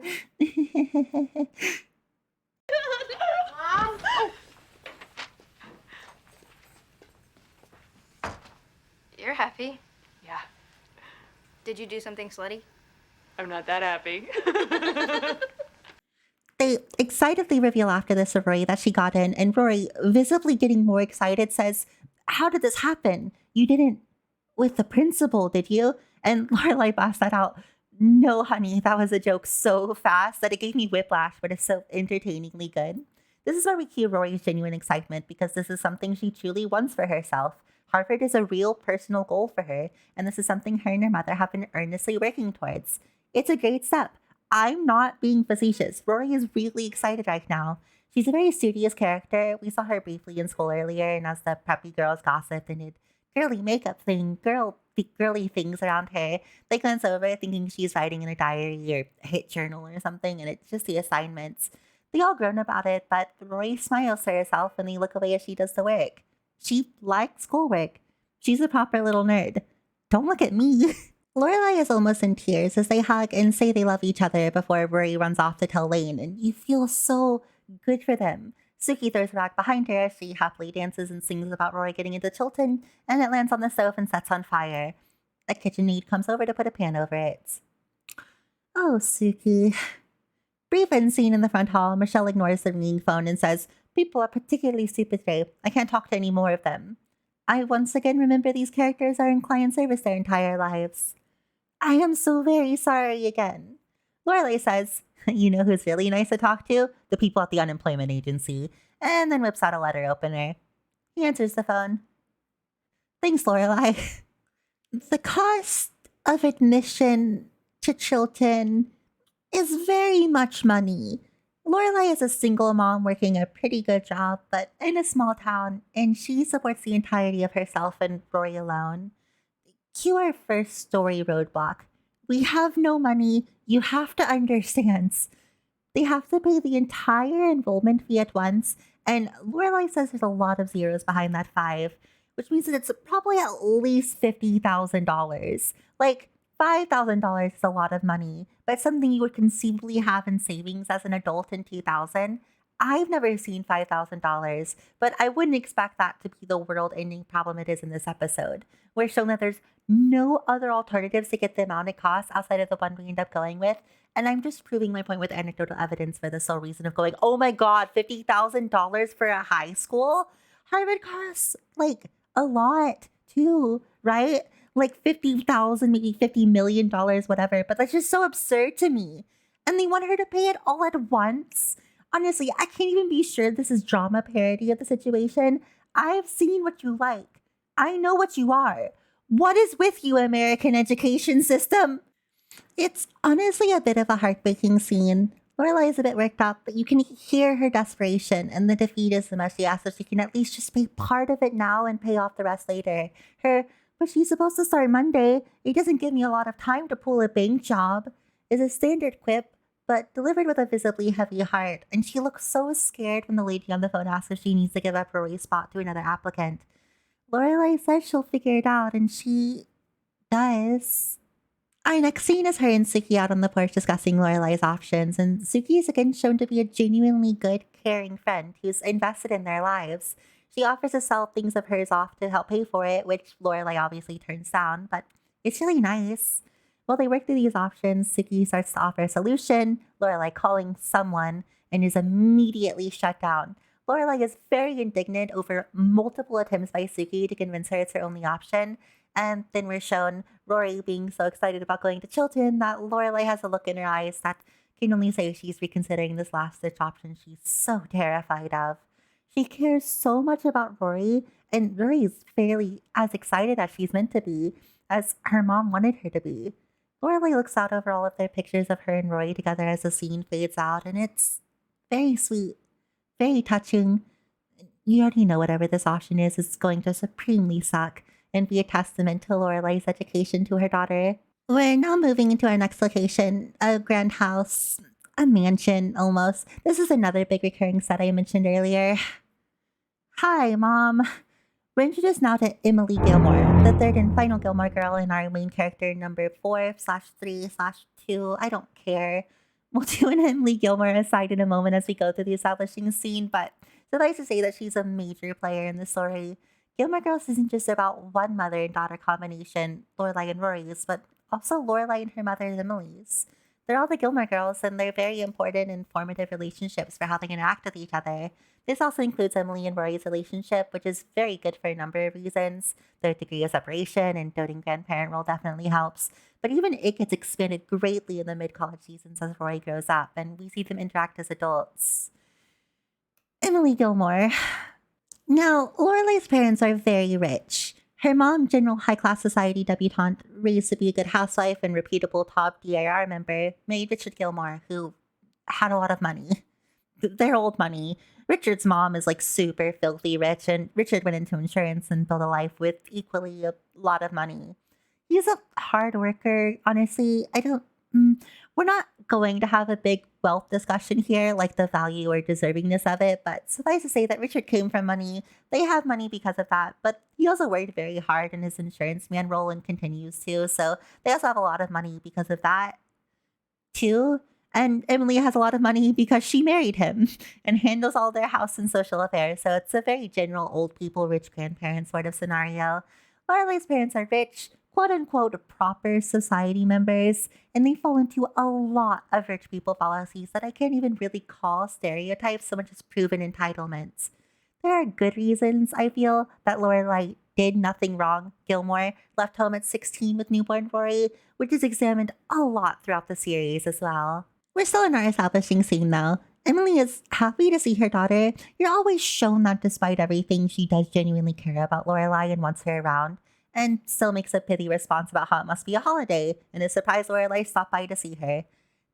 You're happy. Yeah, Did you do something slutty? I'm not that happy. They excitedly reveal after this to Rory that she got in, and Rory, visibly getting more excited, says, "How did this happen? You didn't with the principal, did you?" And Lorelai blasts that out. "No, honey, that was a joke so fast that it gave me whiplash, but it's so entertainingly good." This is where we cue Rory's genuine excitement because this is something she truly wants for herself. Harvard is a real personal goal for her, and this is something her and her mother have been earnestly working towards. It's a great step. I'm not being facetious. Rory is really excited right now. She's a very studious character. We saw her briefly in school earlier, and as the preppy girls gossiped and did girly makeup girly things around her, they glance over thinking she's writing in a diary or a hit journal or something, and it's just the assignments. They all groan about it, but Rory smiles to herself and they look away as she does the work. She likes schoolwork. She's a proper little nerd. Don't look at me. Lorelai is almost in tears as they hug and say they love each other before Rory runs off to tell Lane, and you feel so good for them. Suki throws her back behind her as she happily dances and sings about Rory getting into Chilton, and it lands on the stove and sets on fire. A kitchen maid comes over to put a pan over it. Oh, Suki. Brief and scene in the front hall, Michelle ignores the ringing phone and says, "People are particularly stupid today. I can't talk to any more of them." I once again remember these characters are in client service their entire lives. I am so very sorry again. Lorelai says, "You know who's really nice to talk to? The people at the unemployment agency," and then whips out a letter opener. He answers the phone. "Thanks, Lorelai." The cost of admission to Chilton is very much money. Lorelai is a single mom working a pretty good job, but in a small town, and she supports the entirety of herself and Rory alone. Cue our first story roadblock. We have no money. You have to understand. They have to pay the entire enrollment fee at once, and Lorelai says there's a lot of zeros behind that 5, which means that it's probably at least $50,000. Like, $5,000 is a lot of money, but something you would conceivably have in savings as an adult in 2000. I've never seen $5,000, but I wouldn't expect that to be the world-ending problem it is in this episode. We're shown that there's no other alternatives to get the amount it costs outside of the one we end up going with, and I'm just proving my point with anecdotal evidence for the sole reason of going, oh my god, $50,000 for a high school? Harvard costs, like, a lot, too, right? Like 50,000, maybe $50 million, whatever, but that's just so absurd to me. And they want her to pay it all at once? Honestly, I can't even be sure this is drama parody of the situation. I've seen what you like. I know what you are. What is with you, American education system? It's honestly a bit of a heartbreaking scene. Lorelai is a bit worked up, but you can hear her desperation and the defeatism as she asks if she can at least just pay part of it now and pay off the rest later. But she's supposed to start Monday. It doesn't give me a lot of time to pull a bank job. is a standard quip, but delivered with a visibly heavy heart, and she looks so scared when the lady on the phone asks if she needs to give up her race spot to another applicant. Lorelai says she'll figure it out, and she does. Our next scene is her and Suki out on the porch discussing Lorelai's options, and Suki is again shown to be a genuinely good, caring friend who's invested in their lives. She offers to sell things of hers off to help pay for it, which Lorelai obviously turns down, but it's really nice. While they work through these options, Suki starts to offer a solution, Lorelai calling someone, and is immediately shut down. Lorelai is very indignant over multiple attempts by Suki to convince her it's her only option, and then we're shown Rory being so excited about going to Chilton that Lorelai has a look in her eyes that can only say she's reconsidering this last-ditch option she's so terrified of. She cares so much about Rory, and Rory's fairly as excited as she's meant to be, as her mom wanted her to be. Lorelai looks out over all of their pictures of her and Rory together as the scene fades out, and it's very sweet, very touching. You already know whatever this option is going to supremely suck and be a testament to Lorelai's education to her daughter. We're now moving into our next location, a grand house, a mansion almost. This is another big recurring set I mentioned earlier. Hi, Mom. We're introduced now to Emily Gilmore, the third and final Gilmore girl in our main character number 4/3/2. I don't care. We'll do an Emily Gilmore aside in a moment as we go through the establishing scene, but suffice to say that she's a major player in the story. Gilmore Girls isn't just about one mother and daughter combination, Lorelai and Rory's, but also Lorelai and her mother Emily's. They're all the Gilmore Girls, and they're very important and formative relationships for how they interact with each other. This also includes Emily and Rory's relationship, which is very good for a number of reasons. Their degree of separation and doting grandparent role definitely helps, but even it gets expanded greatly in the mid-college seasons as Rory grows up, and we see them interact as adults. Emily Gilmore. Now, Lorelai's parents are very rich. Her mom, general high-class society debutante, raised to be a good housewife and reputable top DIR member, married Richard Gilmore, who had a lot of money. Their old money. Richard's mom is like super filthy rich, and Richard went into insurance and built a life with equally a lot of money. He's a hard worker, honestly. We're not going to have a big wealth discussion here, like the value or deservingness of it, but suffice to say that Richard came from money. They have money because of that, but he also worked very hard in his insurance man role and continues to, so they also have a lot of money because of that, too. And Emily has a lot of money because she married him and handles all their house and social affairs, so it's a very general old people, rich grandparents sort of scenario. Lorelai's parents are rich, quote-unquote proper society members, and they fall into a lot of rich people fallacies that I can't even really call stereotypes so much as proven entitlements. There are good reasons, I feel, that Lorelai did nothing wrong. Gilmore left home at 16 with newborn Rory, which is examined a lot throughout the series as well. We're still in our establishing scene though. Emily is happy to see her daughter. You're always shown that despite everything, she does genuinely care about Lorelai and wants her around, and still makes a pithy response about how it must be a holiday, and is surprised Lorelai stopped by to see her.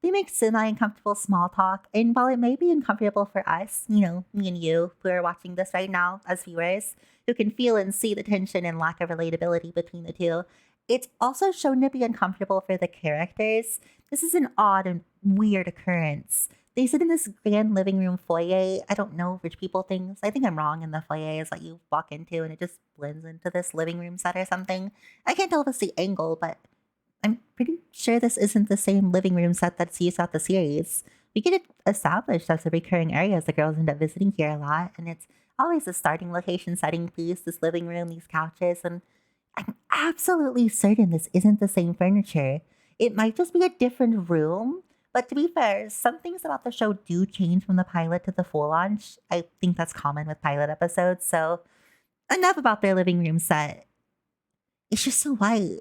They make semi-uncomfortable small talk, and while it may be uncomfortable for us, me and you, who are watching this right now as viewers, who can feel and see the tension and lack of relatability between the two, it's also shown to be uncomfortable for the characters. This is an odd and weird occurrence. They sit in this grand living room foyer. I don't know rich people things. I think I'm wrong, and the foyer is like you walk into and it just blends into this living room set or something. I can't tell if it's the angle, but I'm pretty sure this isn't the same living room set that's used throughout the series. We get it established as a recurring area as the girls end up visiting here a lot, and it's always a starting location setting piece, this living room, these couches, and I'm absolutely certain this isn't the same furniture. It might just be a different room, but to be fair, some things about the show do change from the pilot to the full launch. I think that's common with pilot episodes, so enough about their living room set. It's just so white.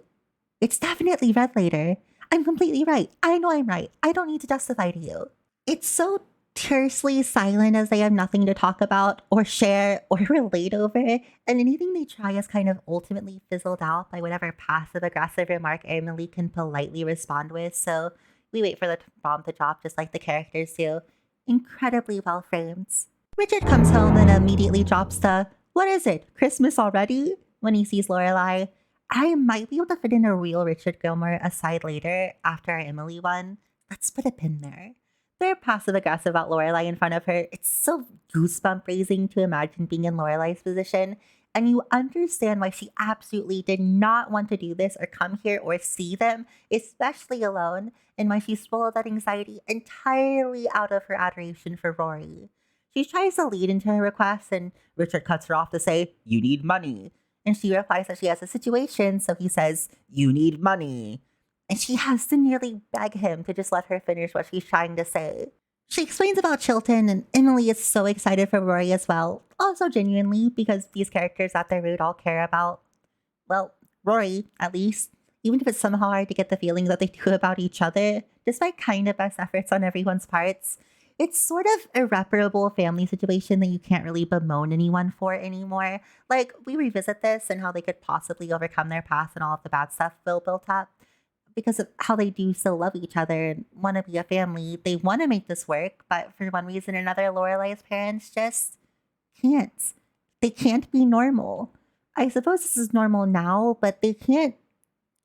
It's definitely red later. I'm completely right. I know I'm right. I don't need to justify to you. It's so tersely silent as they have nothing to talk about or share or relate over, and anything they try is kind of ultimately fizzled out by whatever passive-aggressive remark Emily can politely respond with, so we wait for the bomb to drop just like the characters do. Incredibly well framed. Richard comes home and immediately drops the, "What is it, Christmas already?" when he sees Lorelai. I might be able to fit in a real Richard Gilmore aside later after our Emily one. Let's put a pin there. They're passive aggressive about Lorelai in front of her. It's so goosebump raising to imagine being in Lorelai's position, and you understand why she absolutely did not want to do this or come here or see them, especially alone, and why she swallowed that anxiety entirely out of her adoration for Rory. She tries to lead into her request, and Richard cuts her off to say, "You need money." And she replies that she has a situation, so he says, "You need money." And she has to nearly beg him to just let her finish what she's trying to say. She explains about Chilton, and Emily is so excited for Rory as well. Also genuinely, because these characters at their root all care about, well, Rory, at least. Even if it's somehow hard to get the feeling that they do about each other, despite kind of best efforts on everyone's parts. It's sort of irreparable family situation that you can't really bemoan anyone for anymore. Like, we revisit this and how they could possibly overcome their past and all of the bad stuff Bill built up because of how they do still love each other and want to be a family. They want to make this work, but for one reason or another, Lorelai's parents just can't. They can't be normal. I suppose this is normal now, but they can't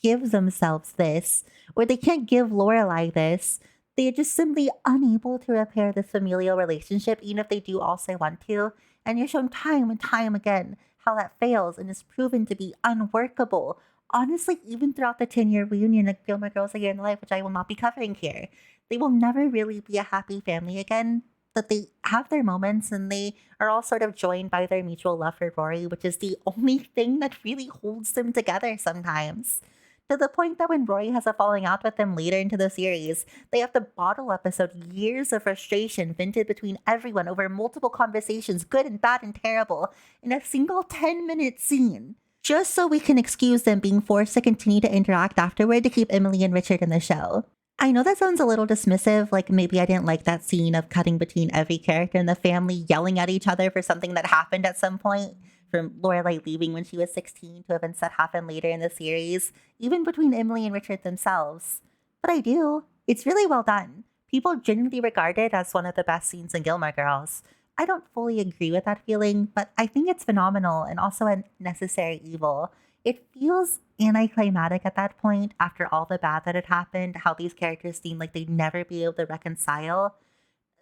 give themselves this, or they can't give Lorelai this. They're just simply unable to repair this familial relationship, even if they do also want to. And you're shown time and time again how that fails and is proven to be unworkable. Honestly, even throughout the 10-year reunion of Gilmore Girls: A Year in the Life, which I will not be covering here, they will never really be a happy family again. That they have their moments and they are all sort of joined by their mutual love for Rory, which is the only thing that really holds them together sometimes. To the point that when Rory has a falling out with them later into the series, they have to bottle up years of frustration vented between everyone over multiple conversations, good and bad and terrible, in a single 10-minute scene. Just so we can excuse them being forced to continue to interact afterward to keep Emily and Richard in the show. I know that sounds a little dismissive, like maybe I didn't like that scene of cutting between every character in the family yelling at each other for something that happened at some point, from Lorelai leaving when she was 16 to events that happened later in the series, even between Emily and Richard themselves. But I do. It's really well done. People genuinely regard it as one of the best scenes in Gilmore Girls. I don't fully agree with that feeling, but I think it's phenomenal and also a necessary evil. It feels anticlimactic at that point after all the bad that had happened, how these characters seem like they'd never be able to reconcile.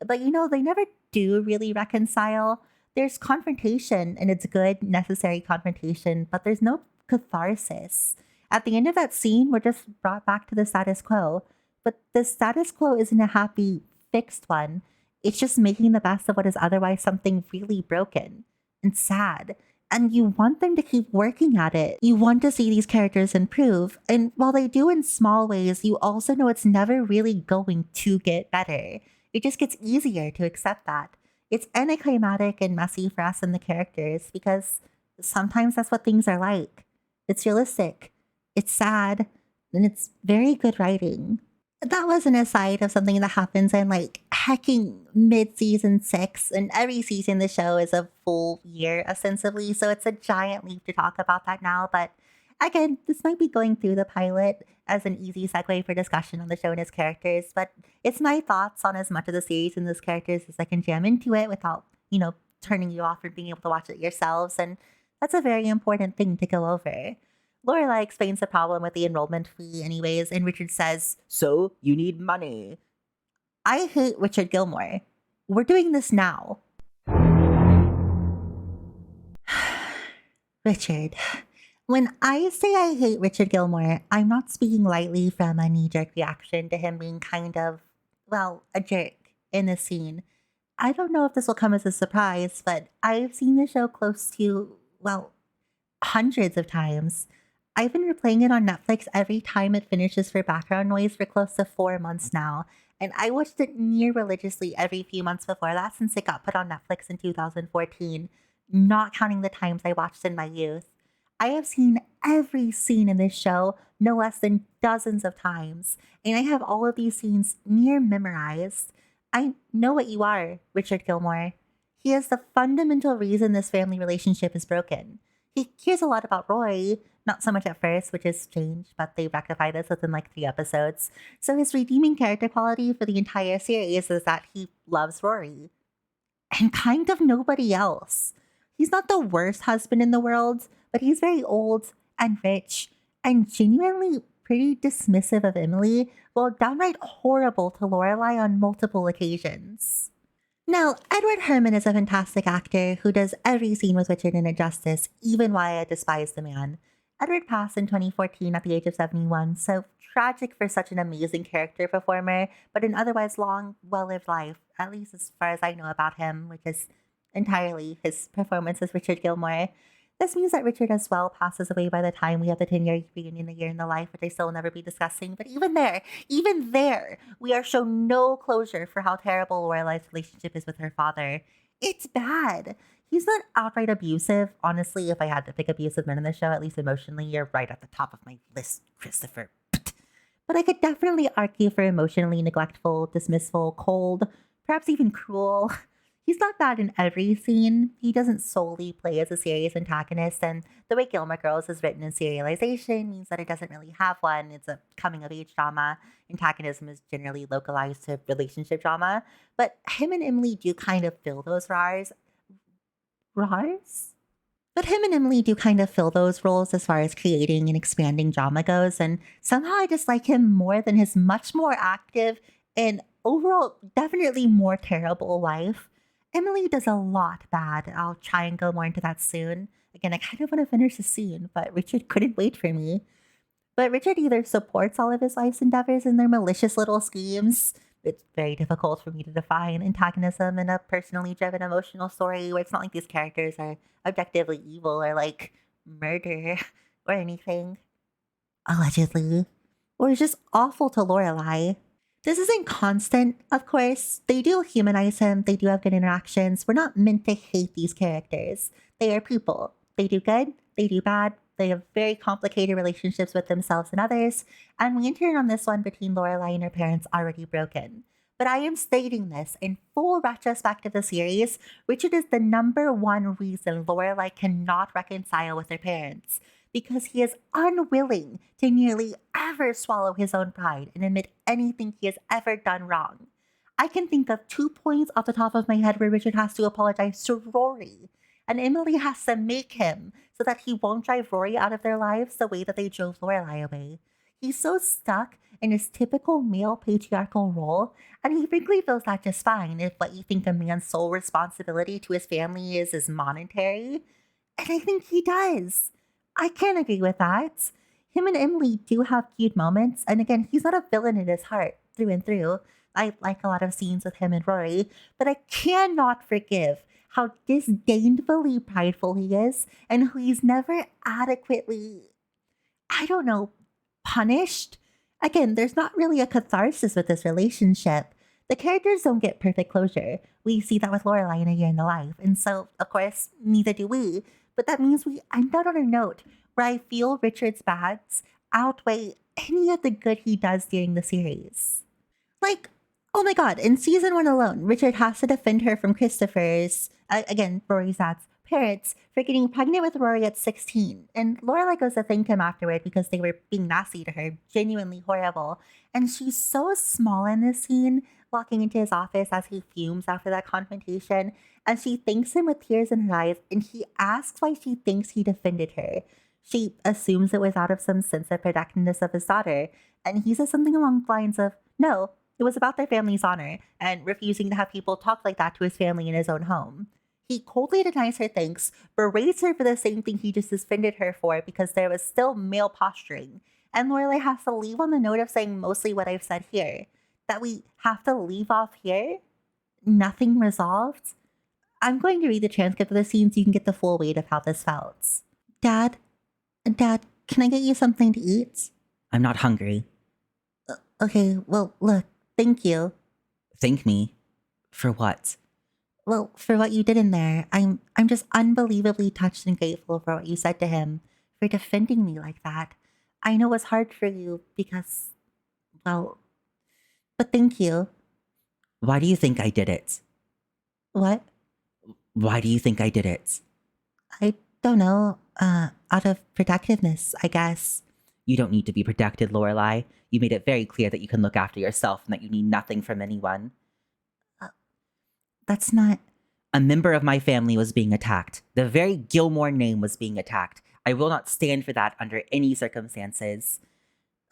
But they never do really reconcile. There's confrontation, and it's good, necessary confrontation, but there's no catharsis. At the end of that scene, we're just brought back to the status quo. But the status quo isn't a happy, fixed one. It's just making the best of what is otherwise something really broken and sad. And you want them to keep working at it. You want to see these characters improve. And while they do in small ways, you also know it's never really going to get better. It just gets easier to accept that. It's anticlimactic and messy for us and the characters because sometimes that's what things are like. It's realistic, it's sad, and it's very good writing. That was an aside of something that happens in hecking mid-season 6, and every season the show is a full year ostensibly, so it's a giant leap to talk about that now. But again, this might be going through the pilot as an easy segue for discussion on the show and its characters, but it's my thoughts on as much of the series and those characters as I can jam into it without, turning you off and being able to watch it yourselves, and that's a very important thing to go over. Lorelai explains the problem with the enrollment fee anyways, and Richard says, "So, you need money." I hate Richard Gilmore. We're doing this now. Richard. When I say I hate Richard Gilmore, I'm not speaking lightly from a knee-jerk reaction to him being kind of, a jerk in this scene. I don't know if this will come as a surprise, but I've seen the show close to, hundreds of times. I've been replaying it on Netflix every time it finishes for background noise for close to 4 months now, and I watched it near religiously every few months before that since it got put on Netflix in 2014, not counting the times I watched in my youth. I have seen every scene in this show no less than dozens of times, and I have all of these scenes near memorized. I know what you are, Richard Gilmore. He is the fundamental reason this family relationship is broken. He cares a lot about Roy, not so much at first, which is strange, but they rectify this within 3 episodes. So his redeeming character quality for the entire series is that he loves Rory. And kind of nobody else. He's not the worst husband in the world, but he's very old and rich, and genuinely pretty dismissive of Emily, while downright horrible to Lorelai on multiple occasions. Now, Edward Herrmann is a fantastic actor who does every scene with Richard in it justice, even why I despise the man. Edward passed in 2014 at the age of 71, so tragic for such an amazing character performer, but an otherwise long, well-lived life, at least as far as I know about him, which is entirely his performance as Richard Gilmore. This means that Richard as well passes away by the time we have the 10-year reunion, A Year in the Life, which I still will never be discussing. But even there, we are shown no closure for how terrible Lorelai's relationship is with her father. It's bad. He's not outright abusive. Honestly, if I had to pick abusive men in the show, at least emotionally, you're right at the top of my list, Christopher. But I could definitely argue for emotionally neglectful, dismissal, cold, perhaps even cruel. He's not bad in every scene. He doesn't solely play as a serious antagonist, and the way Gilmore Girls is written in serialization means that it doesn't really have one. It's a coming-of-age drama. Antagonism is generally localized to relationship drama, but him and Emily do kind of fill those roles. But him and Emily do kind of fill those roles as far as creating and expanding drama goes, and somehow I just like him more than his much more active and overall definitely more terrible wife. Emily does a lot bad. I'll try and go more into that soon. Again, I kind of want to finish the scene, but Richard couldn't wait for me. But Richard either supports all of his wife's endeavors and their malicious little schemes. It's very difficult for me to define antagonism in a personally driven emotional story where it's not like these characters are objectively evil or like murder or anything. Allegedly. Or just awful to Lorelai. This isn't constant, of course. They do humanize him. They do have good interactions. We're not meant to hate these characters. They are people. They do good. They do bad. They have very complicated relationships with themselves and others. And we enter in on this one between Lorelai and her parents already broken. But I am stating this in full retrospect of the series. Richard is the number one reason Lorelai cannot reconcile with her parents, because he is unwilling to nearly ever swallow his own pride and admit anything he has ever done wrong. I can think of 2 points off the top of my head where Richard has to apologize to Rory, and Emily has to make him so that he won't drive Rory out of their lives the way that they drove Lorelai away. He's so stuck in his typical male patriarchal role, and he frankly feels that just fine if what you think a man's sole responsibility to his family is monetary. And I think he does. I can't agree with that. Him and Emily do have cute moments, and again, he's not a villain in his heart, through and through. I like a lot of scenes with him and Rory, but I cannot forgive how disdainfully prideful he is, and how he's never adequately, punished. Again, there's not really a catharsis with this relationship. The characters don't get perfect closure. We see that with Lorelai in A Year in the Life, and so, of course, neither do we. But that means we end out on a note where I feel Richard's bads outweigh any of the good he does during the series. Like, oh my god, in season 1 alone, Richard has to defend her from Christopher's, again, Rory's dad's parents for getting pregnant with Rory at 16. And Lorelai goes to thank him afterward because they were being nasty to her, genuinely horrible. And she's so small in this scene, walking into his office as he fumes after that confrontation, and she thanks him with tears in her eyes, and he asks why she thinks he defended her. She assumes it was out of some sense of protectiveness of his daughter, and he says something along the lines of, no, it was about their family's honor, and refusing to have people talk like that to his family in his own home. He coldly denies her thanks, berates her for the same thing he just suspended her for because there was still male posturing, and Lorelai has to leave on the note of saying mostly what I've said here. That we have to leave off here? Nothing resolved? I'm going to read the transcript of the scene so you can get the full weight of how this felt. Dad, can I get you something to eat? I'm not hungry. Okay, well, look, thank you. Thank me? For what? Well, for what you did in there. I'm just unbelievably touched and grateful for what you said to him, for defending me like that. I know it's hard for you because, well, but thank you. Why do you think I did it? What? Why do you think I did it? I don't know. Out of protectiveness, I guess. You don't need to be protected, Lorelai. You made it very clear that you can look after yourself and that you need nothing from anyone. That's not... A member of my family was being attacked. The very Gilmore name was being attacked. I will not stand for that under any circumstances.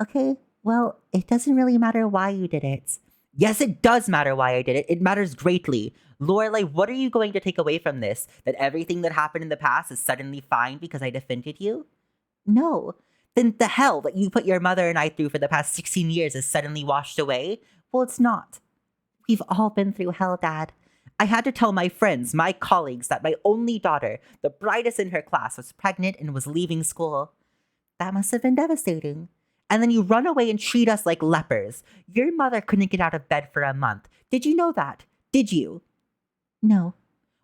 Okay, well, it doesn't really matter why you did it. Yes, it does matter why I did it. It matters greatly. Lorelai, what are you going to take away from this? That everything that happened in the past is suddenly fine because I defended you? No. Then the hell that you put your mother and I through for the past 16 years is suddenly washed away? Well, it's not. We've all been through hell, Dad. I had to tell my friends, my colleagues, that my only daughter, the brightest in her class, was pregnant and was leaving school. That must have been devastating. And then you run away and treat us like lepers. Your mother couldn't get out of bed for a month. Did you know that? Did you? No.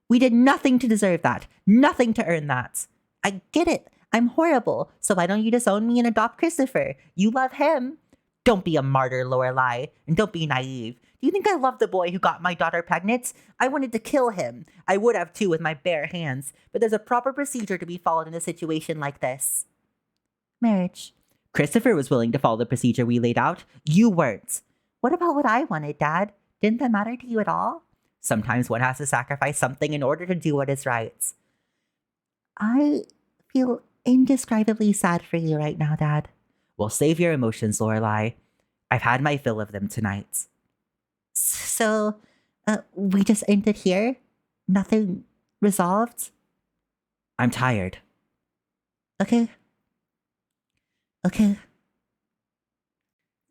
We did nothing to deserve that. Nothing to earn that. I get it. I'm horrible. So why don't you disown me and adopt Christopher? You love him. Don't be a martyr, Lorelai. And don't be naive. Do you think I love the boy who got my daughter pregnant? I wanted to kill him. I would have too with my bare hands. But there's a proper procedure to be followed in a situation like this. Marriage. Christopher was willing to follow the procedure we laid out. You weren't. What about what I wanted, Dad? Didn't that matter to you at all? Sometimes one has to sacrifice something in order to do what is right. I feel indescribably sad for you right now, Dad. Well, save your emotions, Lorelai. I've had my fill of them tonight. So, we just ended here? Nothing resolved? I'm tired. Okay.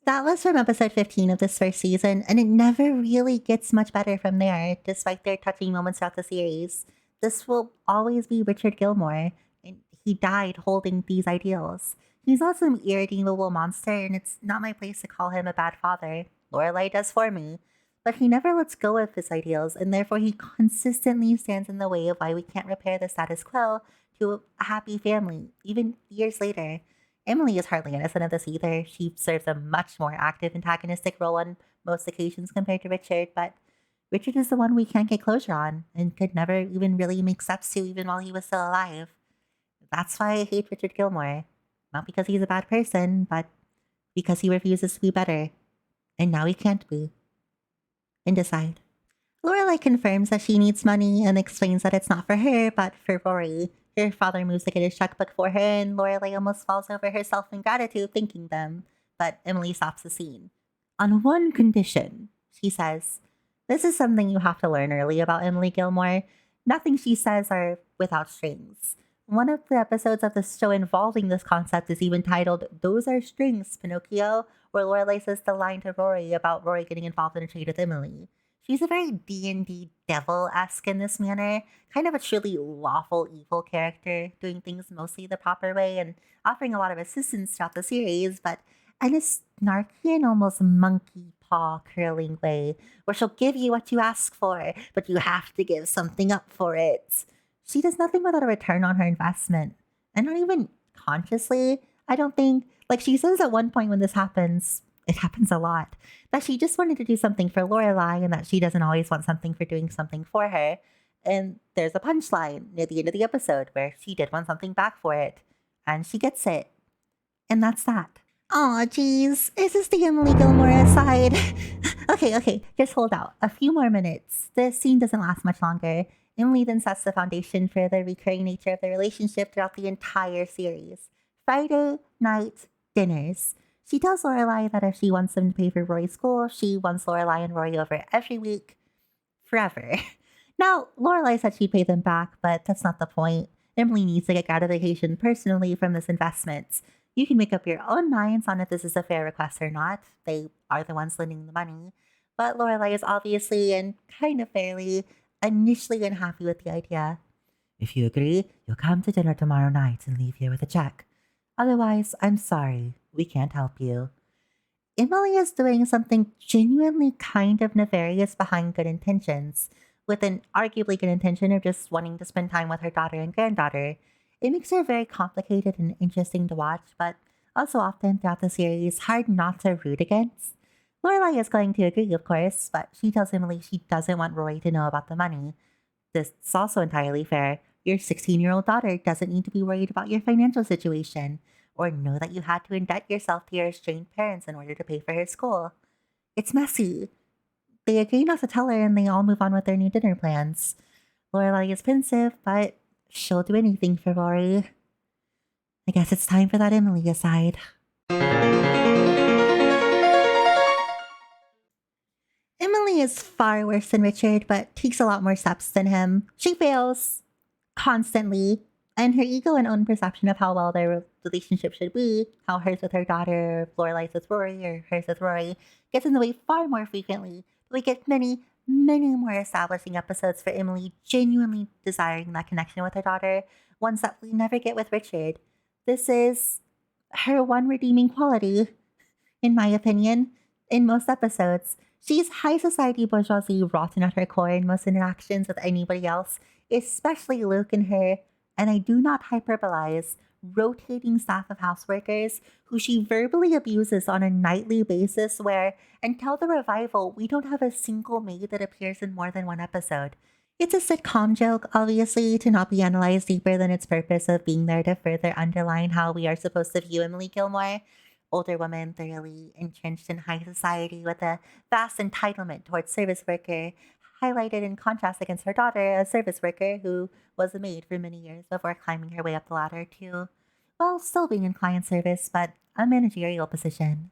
That was from episode 15 of this first season, and it never really gets much better from there, despite their touching moments throughout the series. This will always be Richard Gilmore, and he died holding these ideals. He's not some irredeemable monster, and it's not my place to call him a bad father. Lorelai does for me. But he never lets go of his ideals, and therefore he consistently stands in the way of why we can't repair the status quo to a happy family, even years later. Emily is hardly innocent of this either. She serves a much more active antagonistic role on most occasions compared to Richard, but Richard is the one we can't get closure on and could never even really make steps to even while he was still alive. That's why I hate Richard Gilmore. Not because he's a bad person, but because he refuses to be better. And now he can't be. And decide. Lorelai confirms that she needs money and explains that it's not for her, but for Rory. Her father moves to get his checkbook for her, and Lorelai almost falls over herself in gratitude thanking them. But Emily stops the scene. On one condition, she says. This is something you have to learn early about Emily Gilmore. Nothing she says are without strings. One of the episodes of the show involving this concept is even titled Those Are Strings, Pinocchio, where Lorelai says the line to Rory about Rory getting involved in a trade with Emily. She's a very D&D devil-esque in this manner, kind of a truly lawful evil character, doing things mostly the proper way and offering a lot of assistance throughout the series, but in a snarky and almost monkey paw curling way, where she'll give you what you ask for, but you have to give something up for it. She does nothing without a return on her investment, and not even consciously, I don't think. Like she says at one point when this happens, it happens a lot, that she just wanted to do something for Lorelai and that she doesn't always want something for doing something for her. And there's a punchline near the end of the episode where she did want something back for it, and she gets it. And that's that. Aw, geez. Is this the Emily Gilmore aside? Okay, just hold out. A few more minutes. The scene doesn't last much longer. Emily then sets the foundation for the recurring nature of the relationship throughout the entire series. Friday night dinners. She tells Lorelai that if she wants them to pay for Rory's school, she wants Lorelai and Rory over every week. Forever. Now, Lorelai said she'd pay them back, but that's not the point. Emily needs to get gratification personally from this investment. You can make up your own minds on if this is a fair request or not. They are the ones lending the money. But Lorelai is obviously and kind of fairly initially unhappy with the idea. If you agree, you'll come to dinner tomorrow night and leave here with a check. Otherwise, I'm sorry, we can't help you. Emily is doing something genuinely kind of nefarious behind good intentions, with an arguably good intention of just wanting to spend time with her daughter and granddaughter. It makes her very complicated and interesting to watch, but also often throughout the series, hard not to root against. Lorelai is going to agree, of course, but she tells Emily she doesn't want Rory to know about the money. This is also entirely fair. Your 16-year-old daughter doesn't need to be worried about your financial situation, or know that you had to indebt yourself to your estranged parents in order to pay for her school. It's messy. They agree not to tell her and they all move on with their new dinner plans. Lorelai is pensive, but she'll do anything for Rory. I guess it's time for that Emily aside. Emily is far worse than Richard, but takes a lot more steps than him. She fails constantly, and her ego and own perception of how well their relationship should be, how hers with her daughter, Lorelai's with Rory, or hers with Rory, gets in the way far more frequently. We get many, many more establishing episodes for Emily genuinely desiring that connection with her daughter, ones that we never get with Richard. This is her one redeeming quality, in my opinion, in most episodes. She's high society bourgeoisie rotten at her core in most interactions with anybody else, especially Luke and her, and I do not hyperbolize, rotating staff of houseworkers who she verbally abuses on a nightly basis where, until the revival, we don't have a single maid that appears in more than one episode. It's a sitcom joke, obviously, to not be analyzed deeper than its purpose of being there to further underline how we are supposed to view Emily Gilmore. Older woman, thoroughly entrenched in high society with a vast entitlement towards service worker, highlighted in contrast against her daughter, a service worker who was a maid for many years before climbing her way up the ladder to, well, still being in client service, but a managerial position.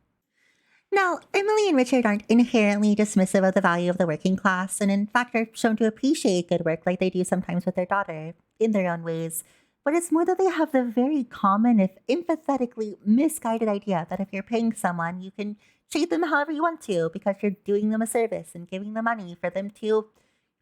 Now, Emily and Richard aren't inherently dismissive of the value of the working class, and in fact are shown to appreciate good work like they do sometimes with their daughter, in their own ways. But it's more that they have the very common, if empathetically misguided idea that if you're paying someone, you can treat them however you want to because you're doing them a service and giving them money for them to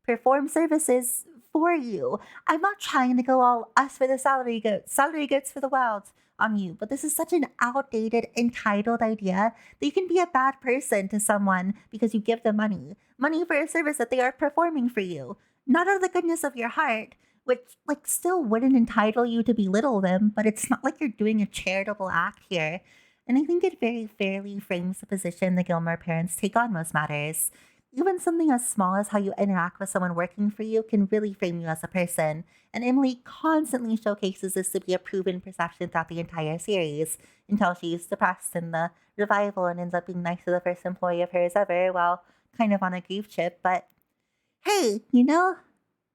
perform services for you. I'm not trying to go all us for the salary goods for the world on you, but this is such an outdated, entitled idea that you can be a bad person to someone because you give them money for a service that they are performing for you, not out of the goodness of your heart, which still wouldn't entitle you to belittle them, but it's not like you're doing a charitable act here. And I think it very fairly frames the position the Gilmore parents take on most matters. Even something as small as how you interact with someone working for you can really frame you as a person, and Emily constantly showcases this to be a proven perception throughout the entire series, until she's depressed in the revival and ends up being nice to the first employee of hers ever, while kind of on a grief trip, but hey,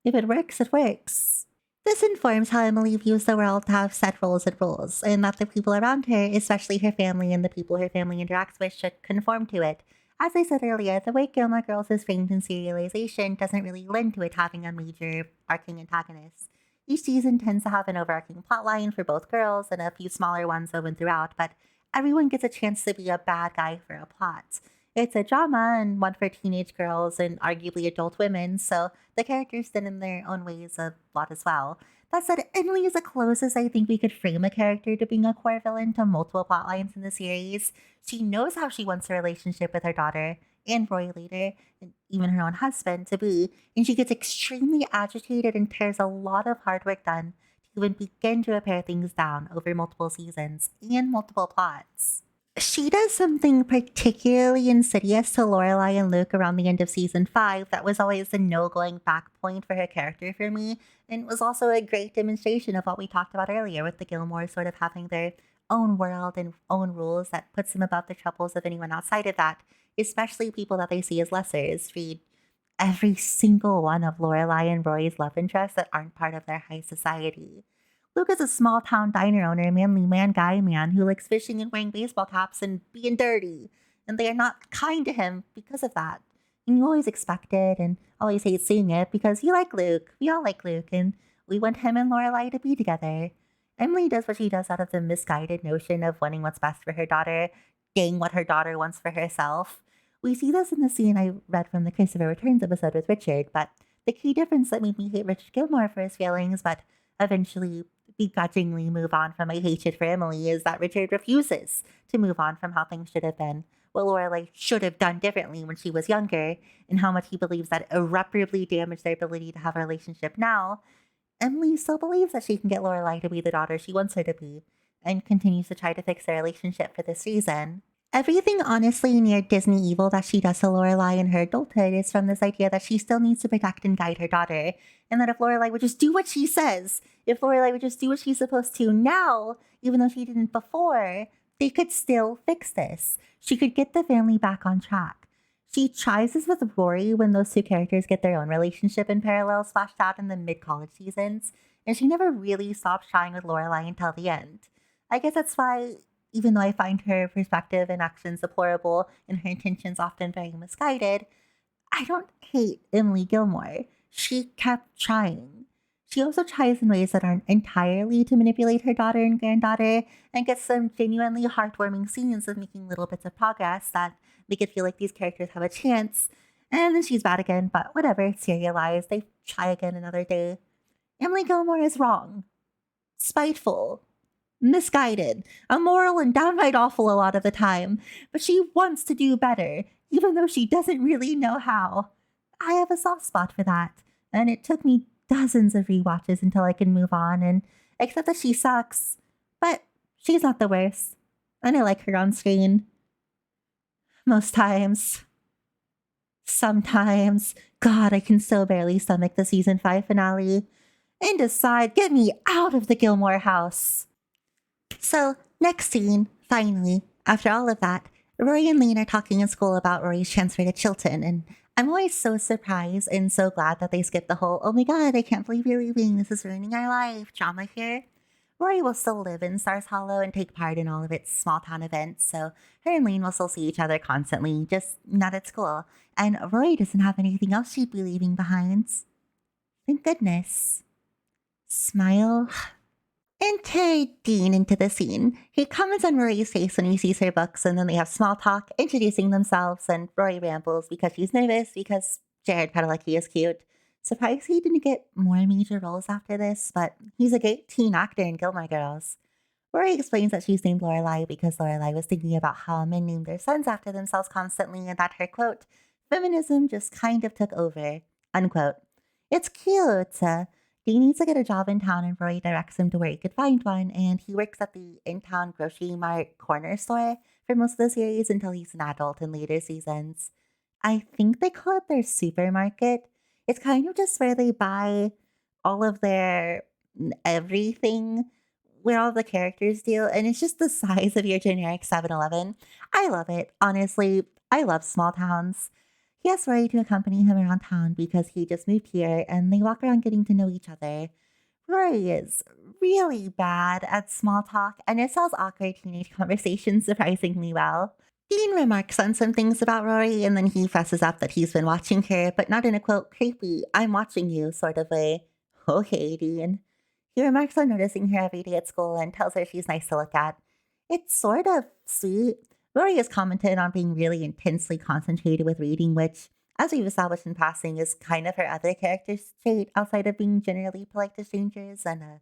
if it works, it works. This informs how Emily views the world to have set roles and rules, and that the people around her, especially her family and the people her family interacts with, should conform to it. As I said earlier, the way Gilmore Girls is framed in serialization doesn't really lend to it having a major arcing antagonist. Each season tends to have an overarching plotline for both girls and a few smaller ones woven throughout, but everyone gets a chance to be a bad guy for a plot. It's a drama and one for teenage girls and arguably adult women, so the characters stand in their own ways a lot as well. That said, Emily is the closest I think we could frame a character to being a core villain to multiple plotlines in the series. She knows how she wants a relationship with her daughter, and Roy later, and even her own husband, to be, and she gets extremely agitated and tears a lot of hard work done to even begin to repair things down over multiple seasons and multiple plots. She does something particularly insidious to Lorelai and Luke around the end of season 5 that was always the no going back point for her character for me, and was also a great demonstration of what we talked about earlier with the Gilmores sort of having their own world and own rules that puts them above the troubles of anyone outside of that, especially people that they see as lessers. Read every single one of Lorelai and Rory's love interests that aren't part of their high society. Luke is a small town diner owner, manly guy man who likes fishing and wearing baseball caps and being dirty, and they are not kind to him because of that. And you always expect it and always hate seeing it because you like Luke, we all like Luke, and we want him and Lorelai to be together. Emily does what she does out of the misguided notion of wanting what's best for her daughter, getting what her daughter wants for herself. We see this in the scene I read from the Christopher Returns episode with Richard, but the key difference that made me hate Richard Gilmore for his failings, but eventually begrudgingly move on from my hatred for Emily, is that Richard refuses to move on from how things should have been, what Lorelai should have done differently when she was younger, and how much he believes that irreparably damaged their ability to have a relationship now. Emily still believes that she can get Lorelai to be the daughter she wants her to be, and continues to try to fix their relationship for this reason. Everything honestly near Disney evil that she does to Lorelai in her adulthood is from this idea that she still needs to protect and guide her daughter, and that if Lorelai would just do what she says, if Lorelai would just do what she's supposed to now, even though she didn't before, they could still fix this. She could get the family back on track. She tries this with Rory when those two characters get their own relationship in parallel splashed out in the mid-college seasons, and she never really stops trying with Lorelai until the end. I guess that's why, even though I find her perspective and actions deplorable and her intentions often very misguided, I don't hate Emily Gilmore. She kept trying. She also tries in ways that aren't entirely to manipulate her daughter and granddaughter and gets some genuinely heartwarming scenes of making little bits of progress that make it feel like these characters have a chance. And then she's bad again, but whatever, serialized. They try again another day. Emily Gilmore is wrong, spiteful, misguided, immoral, and downright awful a lot of the time, but she wants to do better, even though she doesn't really know how. I have a soft spot for that, and it took me dozens of rewatches until I can move on and accept that she sucks, but she's not the worst, and I like her on screen. Most times. Sometimes. God, I can so barely stomach the season 5 finale. And decide, get me out of the Gilmore house. So, next scene, finally, after all of that, Rory and Lane are talking in school about Rory's transfer to Chilton, and I'm always so surprised and so glad that they skipped the whole, oh my god, I can't believe you're leaving, this is ruining our life, drama here. Rory will still live in Stars Hollow and take part in all of its small town events, so her and Lane will still see each other constantly, just not at school. And Rory doesn't have anything else she'd be leaving behind. Thank goodness. Smile. Enter Dean into the scene. He comments on Rory's face when he sees her books, and then they have small talk, introducing themselves, and Rory rambles because she's nervous because Jared Padalecki is cute. Surprised he didn't get more major roles after this, but he's a great teen actor in Gilmore Girls. Rory explains that she's named Lorelai because Lorelai was thinking about how men name their sons after themselves constantly, and that her, quote, feminism just kind of took over, unquote. It's cute. Dean needs to get a job in town, and Rory directs him to where he could find one, and he works at the in-town grocery mart corner store for most of the series until he's an adult in later seasons. I think they call it their supermarket. It's kind of just where they buy all of their everything, where all the characters deal, and it's just the size of your generic 7-Eleven. I love it, honestly. I love small towns. He asks Rory to accompany him around town because he just moved here, and they walk around getting to know each other. Rory is really bad at small talk, and it sells awkward teenage conversations surprisingly well. Dean remarks on some things about Rory, and then he fesses up that he's been watching her, but not in a, quote, creepy, I'm watching you sort of way. Okay, Dean. He remarks on noticing her every day at school and tells her she's nice to look at. It's sort of sweet. Rory has commented on being really intensely concentrated with reading, which, as we've established in passing, is kind of her other character trait outside of being generally polite to strangers and a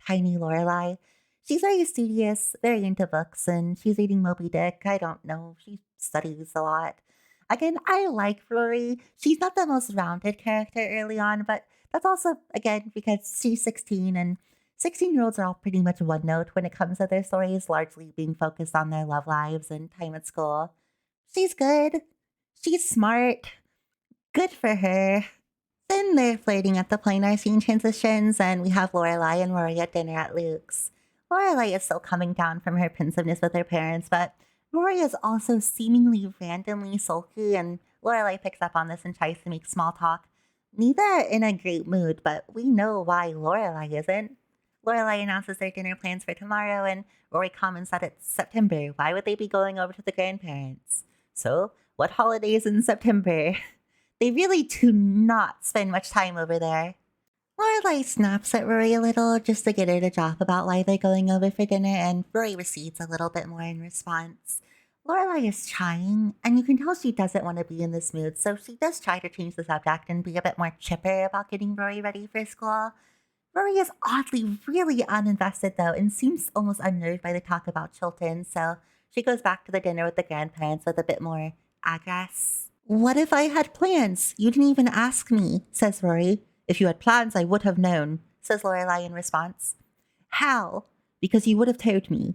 tiny Lorelai. She's very studious, very into books, and she's reading Moby Dick. I don't know, she studies a lot. Again, I like Rory. She's not the most rounded character early on, but that's also, again, because she's 16, and 16-year-olds are all pretty much one note when it comes to their stories, largely being focused on their love lives and time at school. She's good. She's smart. Good for her. Then they're flirting at the point our scene transitions, and we have Lorelai and Rory at dinner at Luke's. Lorelai is still coming down from her pensiveness with her parents, but Rory is also seemingly randomly sulky, and Lorelai picks up on this and tries to make small talk. Neither are in a great mood, but we know why Lorelai isn't. Lorelai announces their dinner plans for tomorrow, and Rory comments that it's September. Why would they be going over to the grandparents? So, what holidays in September? They really do not spend much time over there. Lorelai snaps at Rory a little just to get her to drop about why they're going over for dinner, and Rory recedes a little bit more in response. Lorelai is trying, and you can tell she doesn't want to be in this mood, so she does try to change the subject and be a bit more chipper about getting Rory ready for school. Rory is oddly really uninvested, though, and seems almost unnerved by the talk about Chilton, so she goes back to the dinner with the grandparents with a bit more address. What if I had plans? You didn't even ask me, says Rory. If you had plans, I would have known, says Lorelai in response. How? Because you would have told me.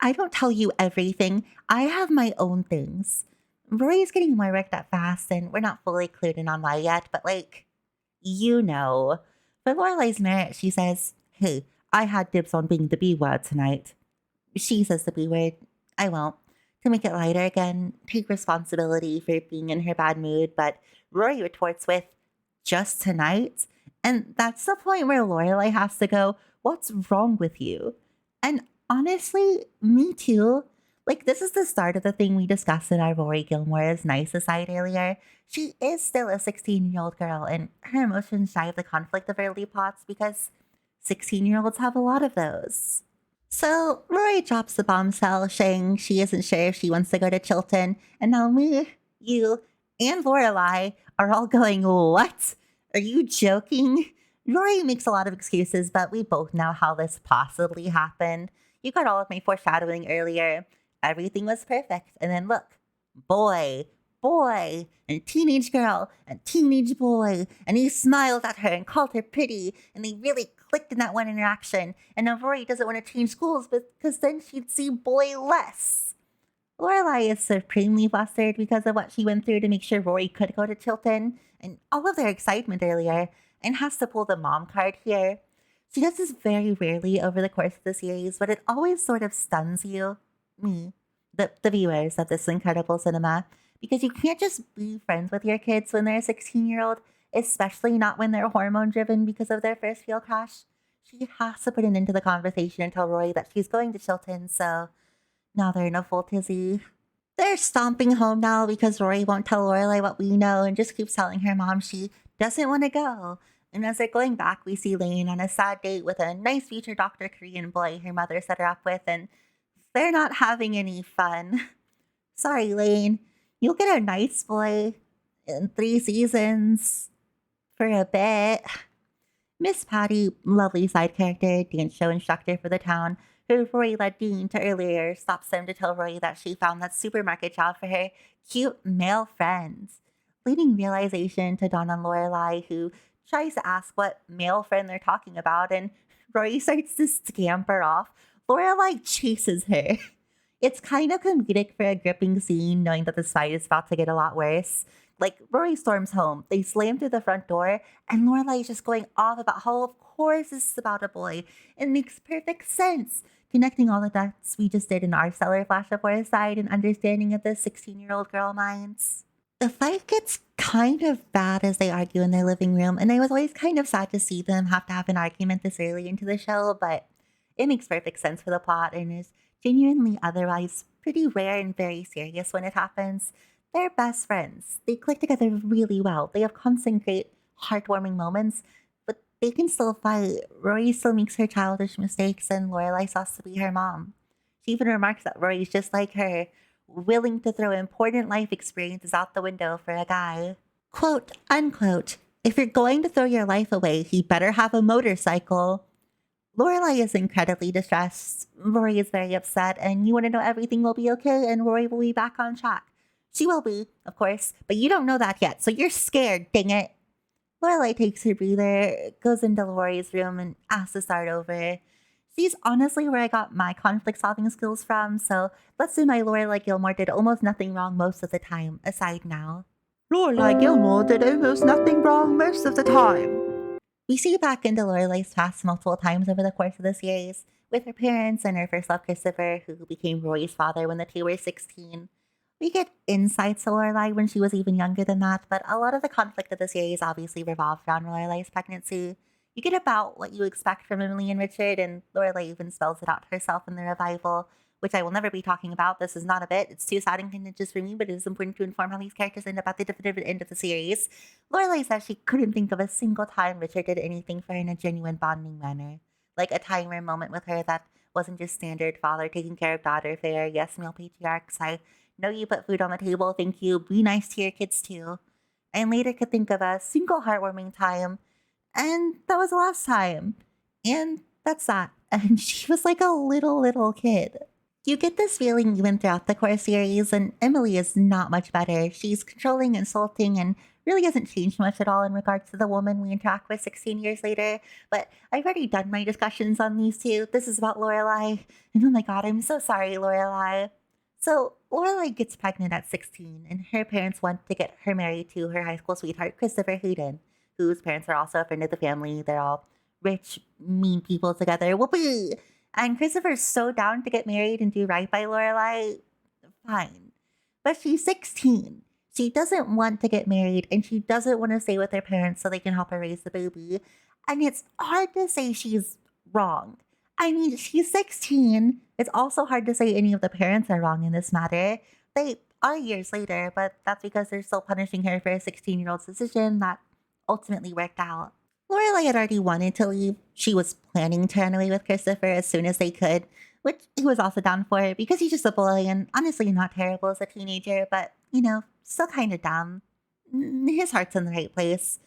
I don't tell you everything. I have my own things. Rory is getting more worked up fast, and we're not fully clued in on why yet, but you know. For Lorelai's merit, she says, hey, I had dibs on being the B word tonight. She says the B word. I won't. To make it lighter again, take responsibility for being in her bad mood, but Rory retorts with, just tonight? And that's the point where Lorelai has to go, what's wrong with you? And Honestly, me too. Like, this is the start of the thing we discussed in our Rory Gilmore is nice aside earlier. She is still a 16-year-old girl, and her emotions drive the conflict of early plots because 16-year-olds have a lot of those. So, Rory drops the bombshell, saying she isn't sure if she wants to go to Chilton, and now me, you, and Lorelai are all going, "What? Are you joking?" Rory makes a lot of excuses, but we both know how this possibly happened. You got all of my foreshadowing earlier. Everything was perfect, and then look, boy, boy, and teenage girl, and teenage boy, and he smiled at her and called her pretty, and they really clicked in that one interaction. And now Rory doesn't want to change schools because then she'd see boy less. Lorelai is supremely flustered because of what she went through to make sure Rory could go to Chilton, and all of their excitement earlier, and has to pull the mom card here. She does this very rarely over the course of the series, but it always sort of stuns you, me, the viewers of this incredible cinema, because you can't just be friends with your kids when they're a 16-year-old, especially not when they're hormone driven because of their first real crush. She has to put an end to the conversation and tell Rory that she's going to Chilton, so now they're in a full tizzy. They're stomping home now because Rory won't tell Lorelai what we know and just keeps telling her mom she doesn't want to go. And as they're going back, we see Lane on a sad date with a nice future Dr. Korean boy her mother set her up with, and they're not having any fun. Sorry, Lane. You'll get a nice boy in 3 seasons. For a bit. Miss Patty, lovely side character, dance show instructor for the town, who Rory led Dean to earlier, stops them to tell Rory that she found that supermarket job for her cute male friends, leading realization to dawn on Lorelai, who tries to ask what male friend they're talking about, and Rory starts to scamper off. Lorelai chases her. It's kind of comedic for a gripping scene, knowing that this fight is about to get a lot worse. Like, Rory storms home, they slam through the front door, and Lorelai is just going off about how, of course, this is about a boy. It makes perfect sense, connecting all the dots we just did in our stellar flash of foresight and understanding of the 16-year-old girl minds. The fight gets kind of bad as they argue in their living room, and I was always kind of sad to see them have to have an argument this early into the show, but it makes perfect sense for the plot and is genuinely otherwise pretty rare and very serious when it happens. They're best friends. They click together really well. They have constant great, heartwarming moments, but they can still fight. Rory still makes her childish mistakes, and Lorelai has to be her mom. She even remarks that Rory's just like her, willing to throw important life experiences out the window for a guy. Quote, unquote, if you're going to throw your life away, he better have a motorcycle. Lorelai is incredibly distressed. Rory is very upset, and you want to know everything will be okay, and Rory will be back on track. She will be, of course, but you don't know that yet, so you're scared, dang it. Lorelai takes her breather, goes into Rory's room, and asks to start over. She's honestly where I got my conflict-solving skills from, so let's say my Lorelai Gilmore did almost nothing wrong most of the time, aside now. Lorelai Gilmore did almost nothing wrong most of the time. We see back into Lorelai's past multiple times over the course of the series, with her parents and her first love Christopher, who became Rory's father when the two were 16. We get insights to Lorelai when she was even younger than that, but a lot of the conflict of the series obviously revolved around Lorelai's pregnancy. You get about what you expect from Emily and Richard, and Lorelai even spells it out herself in the revival, which I will never be talking about. This is not a bit. It's too sad and contentious for me, but it is important to inform how these characters end up at the definitive end of the series. Lorelai says she couldn't think of a single time Richard did anything for her in a genuine bonding manner. Like a time or moment with her that wasn't just standard father taking care of daughter fare, yes, male patriarchs, I know you put food on the table, thank you, be nice to your kids too. And later could think of a single heartwarming time, and that was the last time. And that's that. And she was like a little kid. You get this feeling even throughout the core series, and Emily is not much better. She's controlling, insulting, and really hasn't changed much at all in regards to the woman we interact with 16 years later. But I've already done my discussions on these two. This is about Lorelai, and oh my god, I'm so sorry, Lorelai. So, Lorelai gets pregnant at 16, and her parents want to get her married to her high school sweetheart, Christopher Hayden, whose parents are also a friend of the family. They're all rich, mean people together. Whoopee! And Christopher's so down to get married and do right by Lorelai. Fine. But she's 16. She doesn't want to get married, and she doesn't want to stay with her parents so they can help her raise the baby. And it's hard to say she's wrong. I mean, she's 16. It's also hard to say any of the parents are wrong in this matter. They are years later, but that's because they're still punishing her for a 16-year-old's decision that ultimately worked out. Lorelai had already wanted to leave. She was planning to run away with Christopher as soon as they could, which he was also down for because he's just a boy and honestly not terrible as a teenager, but, still kind of dumb. His heart's in the right place.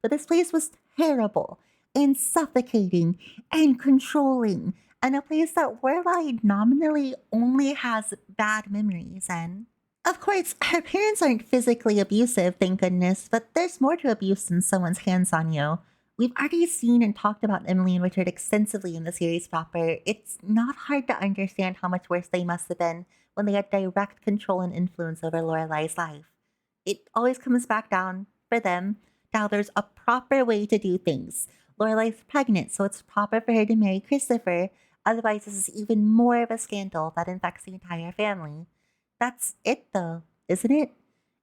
But this place was terrible and suffocating and controlling, and a place that Lorelai nominally only has bad memories in. Of course, her parents aren't physically abusive, thank goodness, but there's more to abuse than someone's hands on you. We've already seen and talked about Emily and Richard extensively in the series proper. It's not hard to understand how much worse they must have been when they had direct control and influence over Lorelai's life. It always comes back down, for them, to how there's a proper way to do things. Lorelai's pregnant, so it's proper for her to marry Christopher. Otherwise, this is even more of a scandal that infects the entire family. That's it, though, isn't it?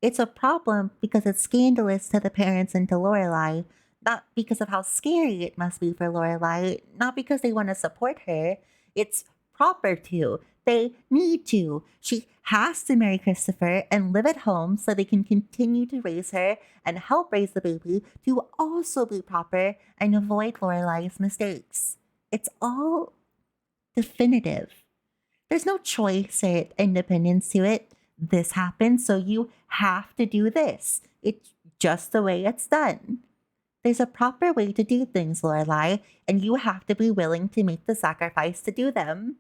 It's a problem because it's scandalous to the parents and to Lorelai, not because of how scary it must be for Lorelai, not because they want to support her. It's proper to. They need to. She has to marry Christopher and live at home so they can continue to raise her and help raise the baby to also be proper and avoid Lorelai's mistakes. It's all definitive. There's no choice or independence to it. This happened, so you have to do this. It's just the way it's done. There's a proper way to do things, Lorelai, and you have to be willing to make the sacrifice to do them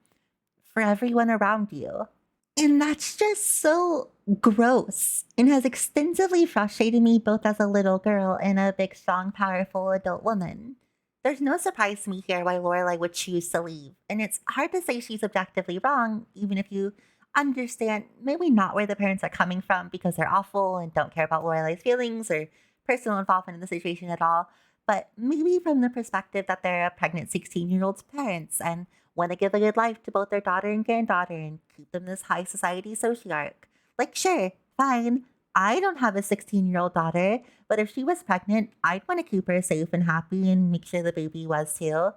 for everyone around you. And that's just so gross and has extensively frustrated me both as a little girl and a big, strong, powerful adult woman. There's no surprise to me here why Lorelai would choose to leave, and it's hard to say she's objectively wrong, even if you understand maybe not where the parents are coming from because they're awful and don't care about Lorelai's feelings or personal involvement in the situation at all, but maybe from the perspective that they're a pregnant 16-year-old's parents and want to give a good life to both their daughter and granddaughter and keep them this high society sociarch. Like, sure, fine, I don't have a 16-year-old daughter, but if she was pregnant, I'd want to keep her safe and happy and make sure the baby was too.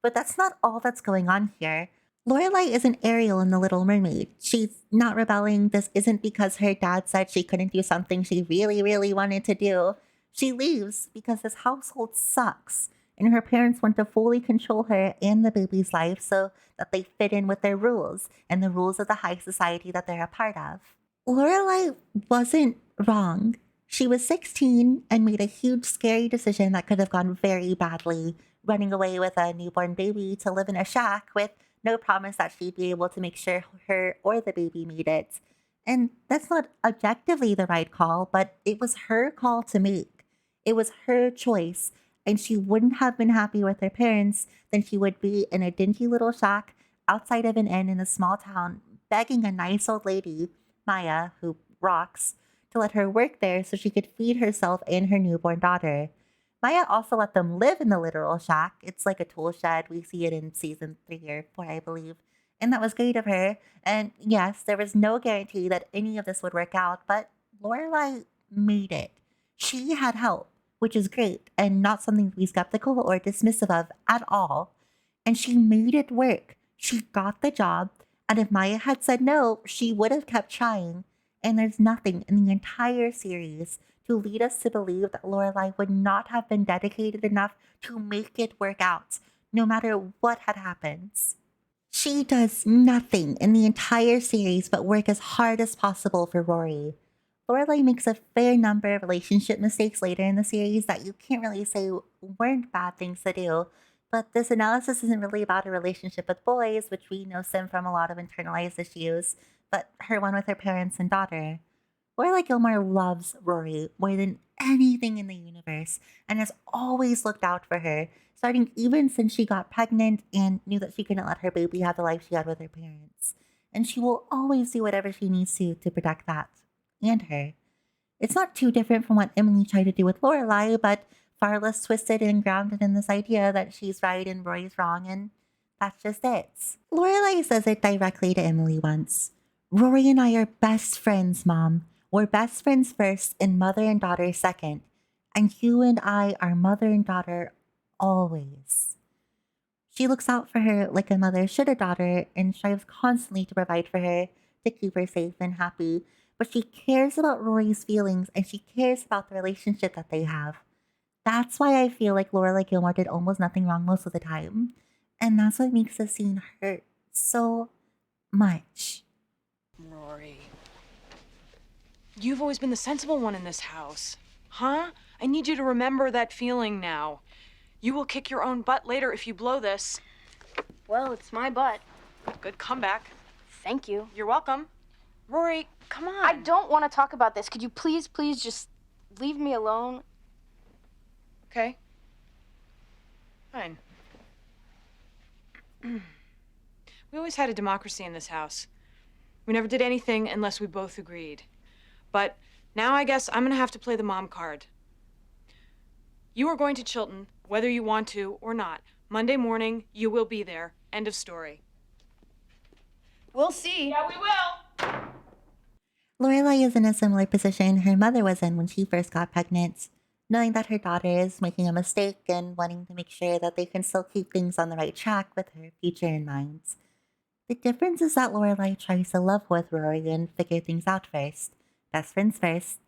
But that's not all that's going on here. Lorelai isn't Ariel in The Little Mermaid. She's not rebelling. This isn't because her dad said she couldn't do something she really, really wanted to do. She leaves because this household sucks, and her parents want to fully control her and the baby's life so that they fit in with their rules and the rules of the high society that they're a part of. Lorelai wasn't wrong. She was 16 and made a huge, scary decision that could have gone very badly, running away with a newborn baby to live in a shack with no promise that she'd be able to make sure her or the baby made it. And that's not objectively the right call, but it was her call to make. It was her choice, and she wouldn't have been happy with her parents than she would be in a dingy little shack outside of an inn in a small town, begging a nice old lady, Maya, who rocks, to let her work there so she could feed herself and her newborn daughter. Maya also let them live in the literal shack. It's like a tool shed. We see it in season 3 or 4, I believe. And that was great of her. And yes, there was no guarantee that any of this would work out, but Lorelai made it. She had help, which is great and not something to be skeptical or dismissive of at all. And she made it work. She got the job, and if Maya had said no, she would have kept trying. And there's nothing in the entire series to lead us to believe that Lorelai would not have been dedicated enough to make it work out, no matter what had happened. She does nothing in the entire series but work as hard as possible for Rory. Lorelai makes a fair number of relationship mistakes later in the series that you can't really say weren't bad things to do, but this analysis isn't really about a relationship with boys, which we know stem from a lot of internalized issues, but her one with her parents and daughter. Lorelai Gilmore loves Rory more than anything in the universe and has always looked out for her, starting even since she got pregnant and knew that she couldn't let her baby have the life she had with her parents. And she will always do whatever she needs to protect that and her. It's not too different from what Emily tried to do with Lorelai, but far less twisted and grounded in this idea that she's right and Rory's wrong, and that's just it. Lorelai says it directly to Emily once. Rory and I are best friends, Mom. We're best friends first and mother and daughter second. And you and I are mother and daughter always. She looks out for her like a mother should a daughter and strives constantly to provide for her, to keep her safe and happy. But she cares about Rory's feelings and she cares about the relationship that they have. That's why I feel like Lorelai Gilmore did almost nothing wrong most of the time. And that's what makes the scene hurt so much. Rory. You've always been the sensible one in this house. Huh? I need you to remember that feeling now. You will kick your own butt later if you blow this. Well, it's my butt. Good comeback. Thank you. You're welcome. Rory, come on. I don't want to talk about this. Could you please just leave me alone? Okay. Fine. We always had a democracy in this house. We never did anything unless we both agreed. But now I guess I'm gonna have to play the mom card. You are going to Chilton, whether you want to or not. Monday morning, you will be there. End of story. We'll see. Yeah, we will. Lorelai is in a similar position her mother was in when she first got pregnant, knowing that her daughter is making a mistake and wanting to make sure that they can still keep things on the right track with her future in mind. The difference is that Lorelai tries to love with Rory and figure things out first, best friends first,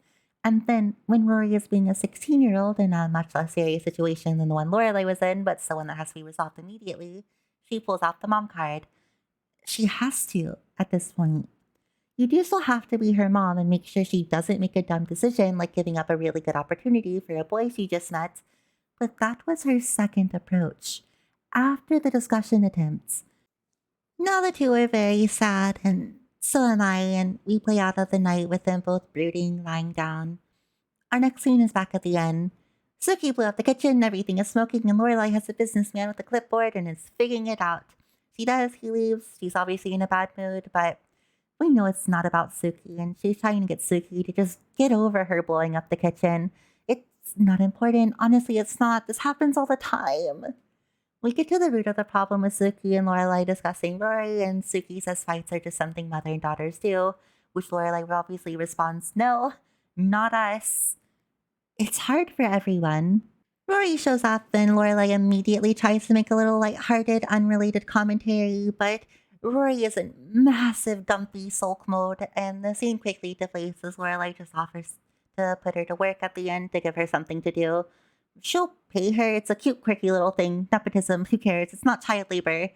and then when Rory is being a 16-year-old in a much less serious situation than the one Lorelai was in, but still one that has to be resolved immediately, she pulls out the mom card. She has to at this point. You do still have to be her mom and make sure she doesn't make a dumb decision like giving up a really good opportunity for a boy she just met. But that was her second approach. After the discussion attempts. Now the two are very sad, and so am I, and we play out of the night with them both brooding, lying down. Our next scene is back at the end. Suki blew up the kitchen, everything is smoking, and Lorelai has a businessman with a clipboard and is figuring it out. She does, he leaves, she's obviously in a bad mood, but we know it's not about Suki, and she's trying to get Suki to just get over her blowing up the kitchen. It's not important. Honestly, it's not. This happens all the time. We get to the root of the problem with Suki and Lorelai discussing Rory, and Suki says fights are just something mother and daughters do, which Lorelai obviously responds, no, not us. It's hard for everyone. Rory shows up, and Lorelai immediately tries to make a little lighthearted, unrelated commentary, but Rory is in massive dumpy sulk mode, and the scene quickly deflates as Lorelai just offers to put her to work at the end to give her something to do. She'll pay her. It's a cute, quirky little thing. Nepotism. Who cares? It's not child labor.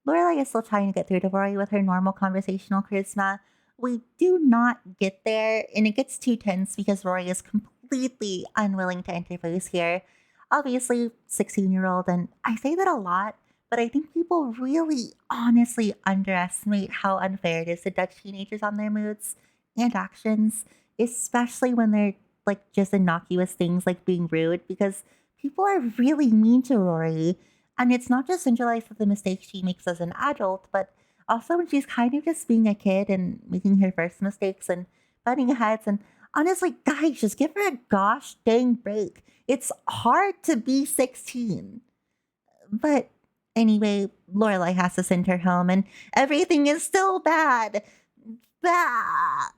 Lorelai is still trying to get through to Rory with her normal conversational charisma. We do not get there, and it gets too tense because Rory is completely unwilling to interface here. Obviously, 16-year-old, and I say that a lot, but I think people really honestly underestimate how unfair it is to judge teenagers on their moods and actions, especially when they're just innocuous things like being rude, because people are really mean to Rory. And it's not just centralized to the mistakes she makes as an adult, but also when she's kind of just being a kid and making her first mistakes and butting heads. And honestly, guys, just give her a gosh dang break. It's hard to be 16. But anyway, Lorelai has to send her home, and everything is still bad. Bad.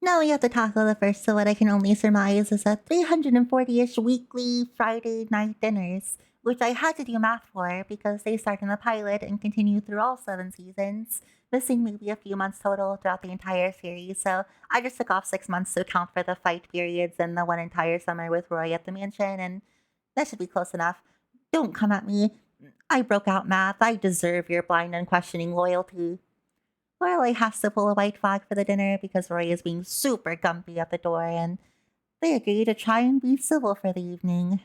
Now we have to tackle the first of what I can only surmise is a 340-ish weekly Friday night dinners, which I had to do math for because they start in the pilot and continue through all 7 seasons, missing maybe a few months total throughout the entire series, so I just took off 6 months to account for the fight periods and the one entire summer with Roy at the mansion, and that should be close enough. Don't come at me. I broke out math. I deserve your blind, unquestioning loyalty. Lorelai has to pull a white flag for the dinner because Rory is being super gumpy at the door, and they agree to try and be civil for the evening.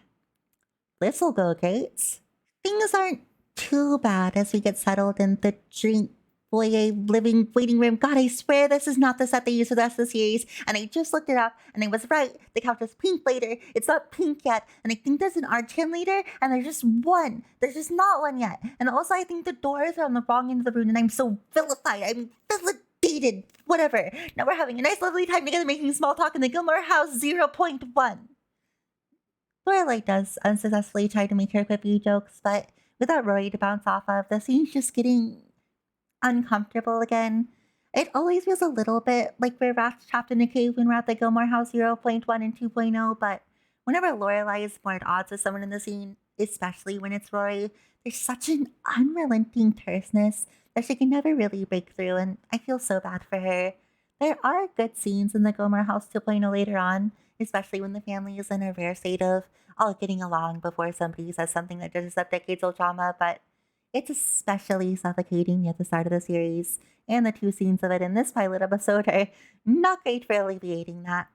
This'll go great. Things aren't too bad as we get settled in the drink foyer living waiting room. God, I swear this is not the set they use for the rest of the series. And I just looked it up and I was right. The couch is pink later. It's not pink yet. And I think there's an arcane later and there's just one. There's just not one yet. And also I think the doors are on the wrong end of the room and I'm so vilified. I'm validated. Whatever. Now we're having a nice lovely time together making small talk in the Gilmore house 0.1. Lorelai does unsuccessfully try to make her quippy jokes, but without Rory to bounce off of, the scene's just getting uncomfortable again. It always feels a little bit like we're rats trapped in a cave when we're at the Gilmore house 0.1 and 2.0, but whenever Lorelai is more at odds with someone in the scene, especially when it's Rory. There's such an unrelenting terseness that she can never really break through, and I feel so bad for her. There are good scenes in the Gilmore House 2.0 later on, especially when the family is in a rare state of all getting along before somebody says something that dredges up decades old drama, but it's especially suffocating at the start of the series, and the two scenes of it in this pilot episode are not great for alleviating that.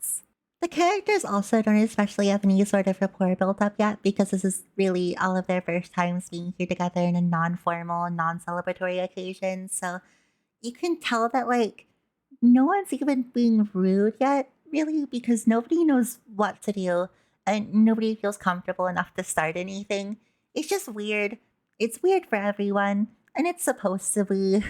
The characters also don't especially have any sort of rapport built up yet because this is really all of their first times being here together in a non-formal, non-celebratory occasion, so you can tell that, like, no one's even being rude yet, really, because nobody knows what to do and nobody feels comfortable enough to start anything. It's just weird. It's weird for everyone, and it's supposed to be.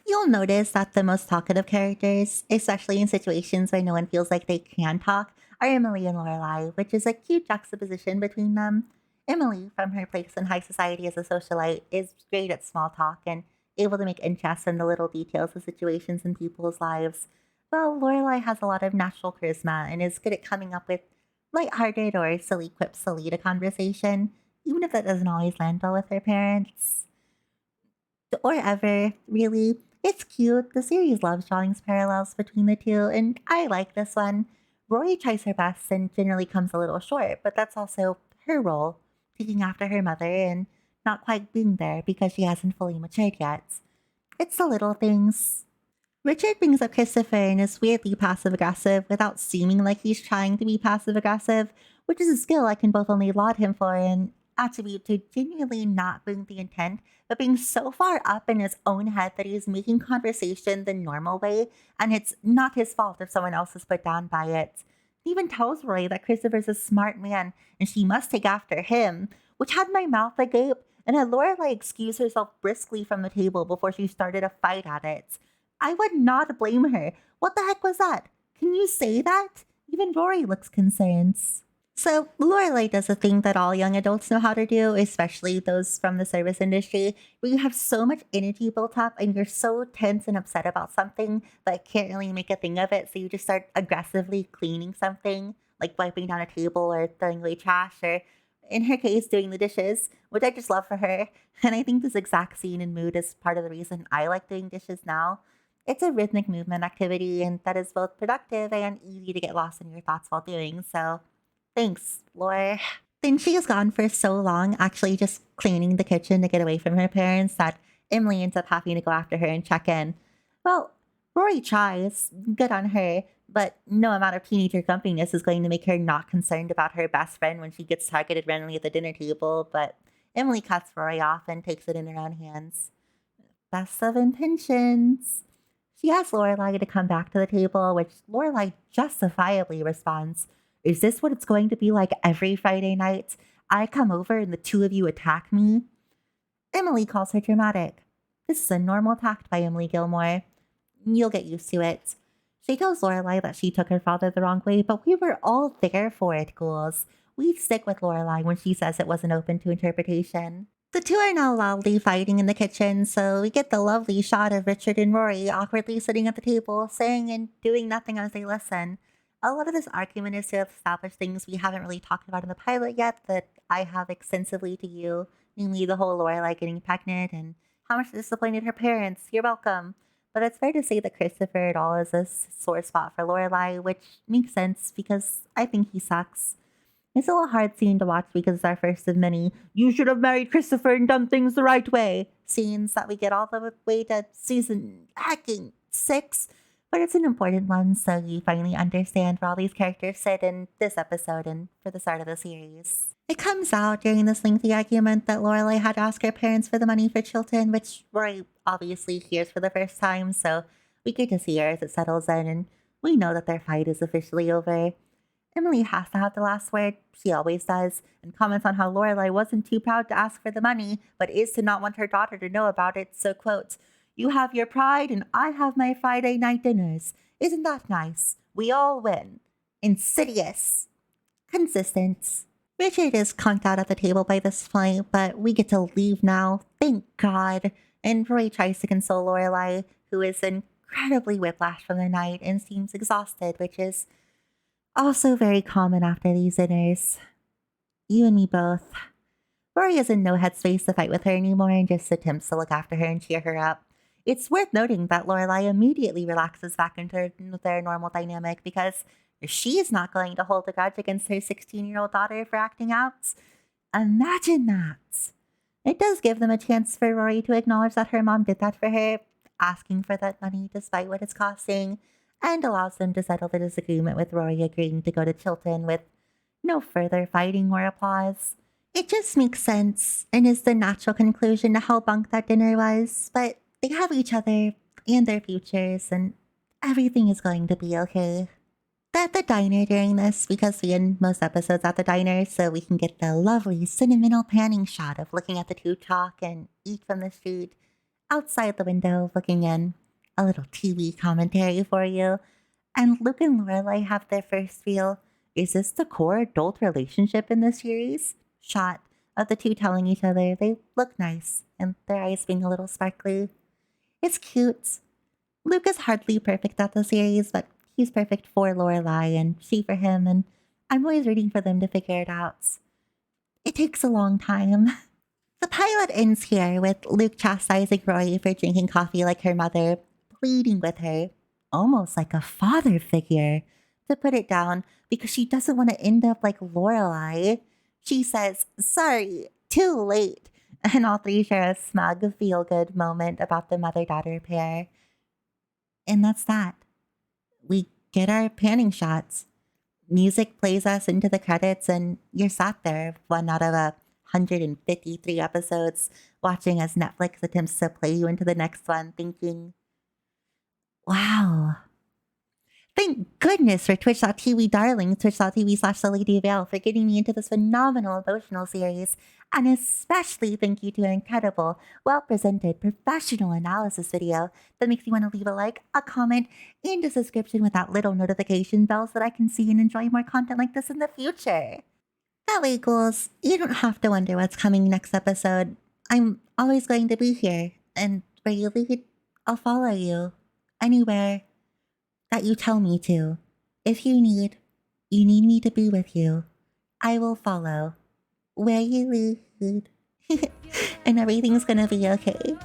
You'll notice that the most talkative characters, especially in situations where no one feels like they can talk, are Emily and Lorelai, which is a cute juxtaposition between them. Emily, from her place in high society as a socialite, is great at small talk and able to make interest in the little details of situations in people's lives, while Lorelai has a lot of natural charisma and is good at coming up with lighthearted or silly quips to lead a conversation, even if that doesn't always land well with her parents. Or ever, really. It's cute. The series loves drawing parallels between the two, and I like this one. Rory tries her best and generally comes a little short, but that's also her role, taking after her mother and not quite being there because she hasn't fully matured yet. It's the little things. Richard brings up Christopher and is weirdly passive aggressive without seeming like he's trying to be passive aggressive, which is a skill I can both only laud him for and attribute to genuinely not being the intent, but being so far up in his own head that he's making conversation the normal way, and it's not his fault if someone else is put down by it. He even tells Rory that Christopher's a smart man and she must take after him, which had my mouth agape, and had Lorelai excuse herself briskly from the table before she started a fight at it. I would not blame her. What the heck was that? Can you say that? Even Rory looks concerned. So, Lorelai does a thing that all young adults know how to do, especially those from the service industry, where you have so much energy built up and you're so tense and upset about something but can't really make a thing of it, so you just start aggressively cleaning something, like wiping down a table or throwing away trash, or in her case, doing the dishes, which I just love for her. And I think this exact scene and mood is part of the reason I like doing dishes now. It's a rhythmic movement activity, and that is both productive and easy to get lost in your thoughts while doing, so thanks, Laura. Then she is gone for so long, actually just cleaning the kitchen to get away from her parents, that Emily ends up having to go after her and check in. Well, Rory tries, good on her, but no amount of teenager grumpiness is going to make her not concerned about her best friend when she gets targeted randomly at the dinner table, but Emily cuts Rory off and takes it in her own hands. Best of intentions. She asks Lorelai to come back to the table, which Lorelai justifiably responds, "Is this what it's going to be like every Friday night? I come over and the two of you attack me?" Emily calls her dramatic. This is a normal tact by Emily Gilmore. You'll get used to it. She tells Lorelai that she took her father the wrong way, but we were all there for it, ghouls. We stick with Lorelai when she says it wasn't open to interpretation. The two are now loudly fighting in the kitchen, so we get the lovely shot of Richard and Rory awkwardly sitting at the table, saying and doing nothing as they listen. A lot of this argument is to establish things we haven't really talked about in the pilot yet that I have extensively to you, namely the whole Lorelai getting pregnant and how much disappointed her parents. You're welcome. But it's fair to say that Christopher at all is a sore spot for Lorelai, which makes sense because I think he sucks. It's a little hard scene to watch because it's our first of many "you should have married Christopher and done things the right way" scenes that we get all the way to season hacking 6. But it's an important one, so you finally understand where all these characters sit in this episode and for the start of the series. It comes out during this lengthy argument that Lorelai had to ask her parents for the money for Chilton, which Rory obviously hears for the first time, so we get to see her as it settles in, and we know that their fight is officially over. Emily has to have the last word, she always does, and comments on how Lorelai wasn't too proud to ask for the money, but is to not want her daughter to know about it, so quote, "You have your pride and I have my Friday night dinners. Isn't that nice? We all win." Insidious. Consistent. Richard is conked out at the table by this point, but we get to leave now, thank God, and Roy tries to console Lorelai, who is incredibly whiplashed from the night and seems exhausted, which is also very common after these dinners. You and me both. Rory is in no headspace to fight with her anymore and just attempts to look after her and cheer her up. It's worth noting that Lorelai immediately relaxes back into their normal dynamic because she's not going to hold a grudge against her 16-year-old daughter for acting out. Imagine that. It does give them a chance for Rory to acknowledge that her mom did that for her, asking for that money despite what it's costing, and allows them to settle the disagreement with Rory agreeing to go to Chilton with no further fighting or applause. It just makes sense and is the natural conclusion to how bunk that dinner was, but they have each other and their futures, and everything is going to be okay. They're at the diner during this because we end most episodes at the diner, so we can get the lovely sentimental panning shot of looking at the two talk and eat from the street, outside the window looking in. A little TV commentary for you. And Luke and Lorelai have their first real, is this the core adult relationship in this series? Shot of the two telling each other they look nice and their eyes being a little sparkly. It's cute. Luke is hardly perfect at the series, but he's perfect for Lorelai and she for him, and I'm always rooting for them to figure it out. It takes a long time. The pilot ends here with Luke chastising Rory for drinking coffee like her mother, pleading with her, almost like a father figure, to put it down because she doesn't want to end up like Lorelai. She says, sorry, too late. And all three share a smug, feel-good moment about the mother-daughter pair. And that's that. We get our panning shots. Music plays us into the credits, and you're sat there, one out of 153 episodes, watching as Netflix attempts to play you into the next one, thinking, wow. Thank goodness for Twitch.tv darling, Twitch.tv/The Lady Vale, for getting me into this phenomenal emotional series. And especially thank you to an incredible, well-presented, professional analysis video that makes me want to leave a like, a comment, and a subscription with that little notification bell so that I can see and enjoy more content like this in the future. That way, ghouls, you don't have to wonder what's coming next episode. I'm always going to be here, and where you lead, I'll follow you. Anywhere that you tell me to. If you need me to be with you, I will follow. Where you lead. And everything's gonna be okay.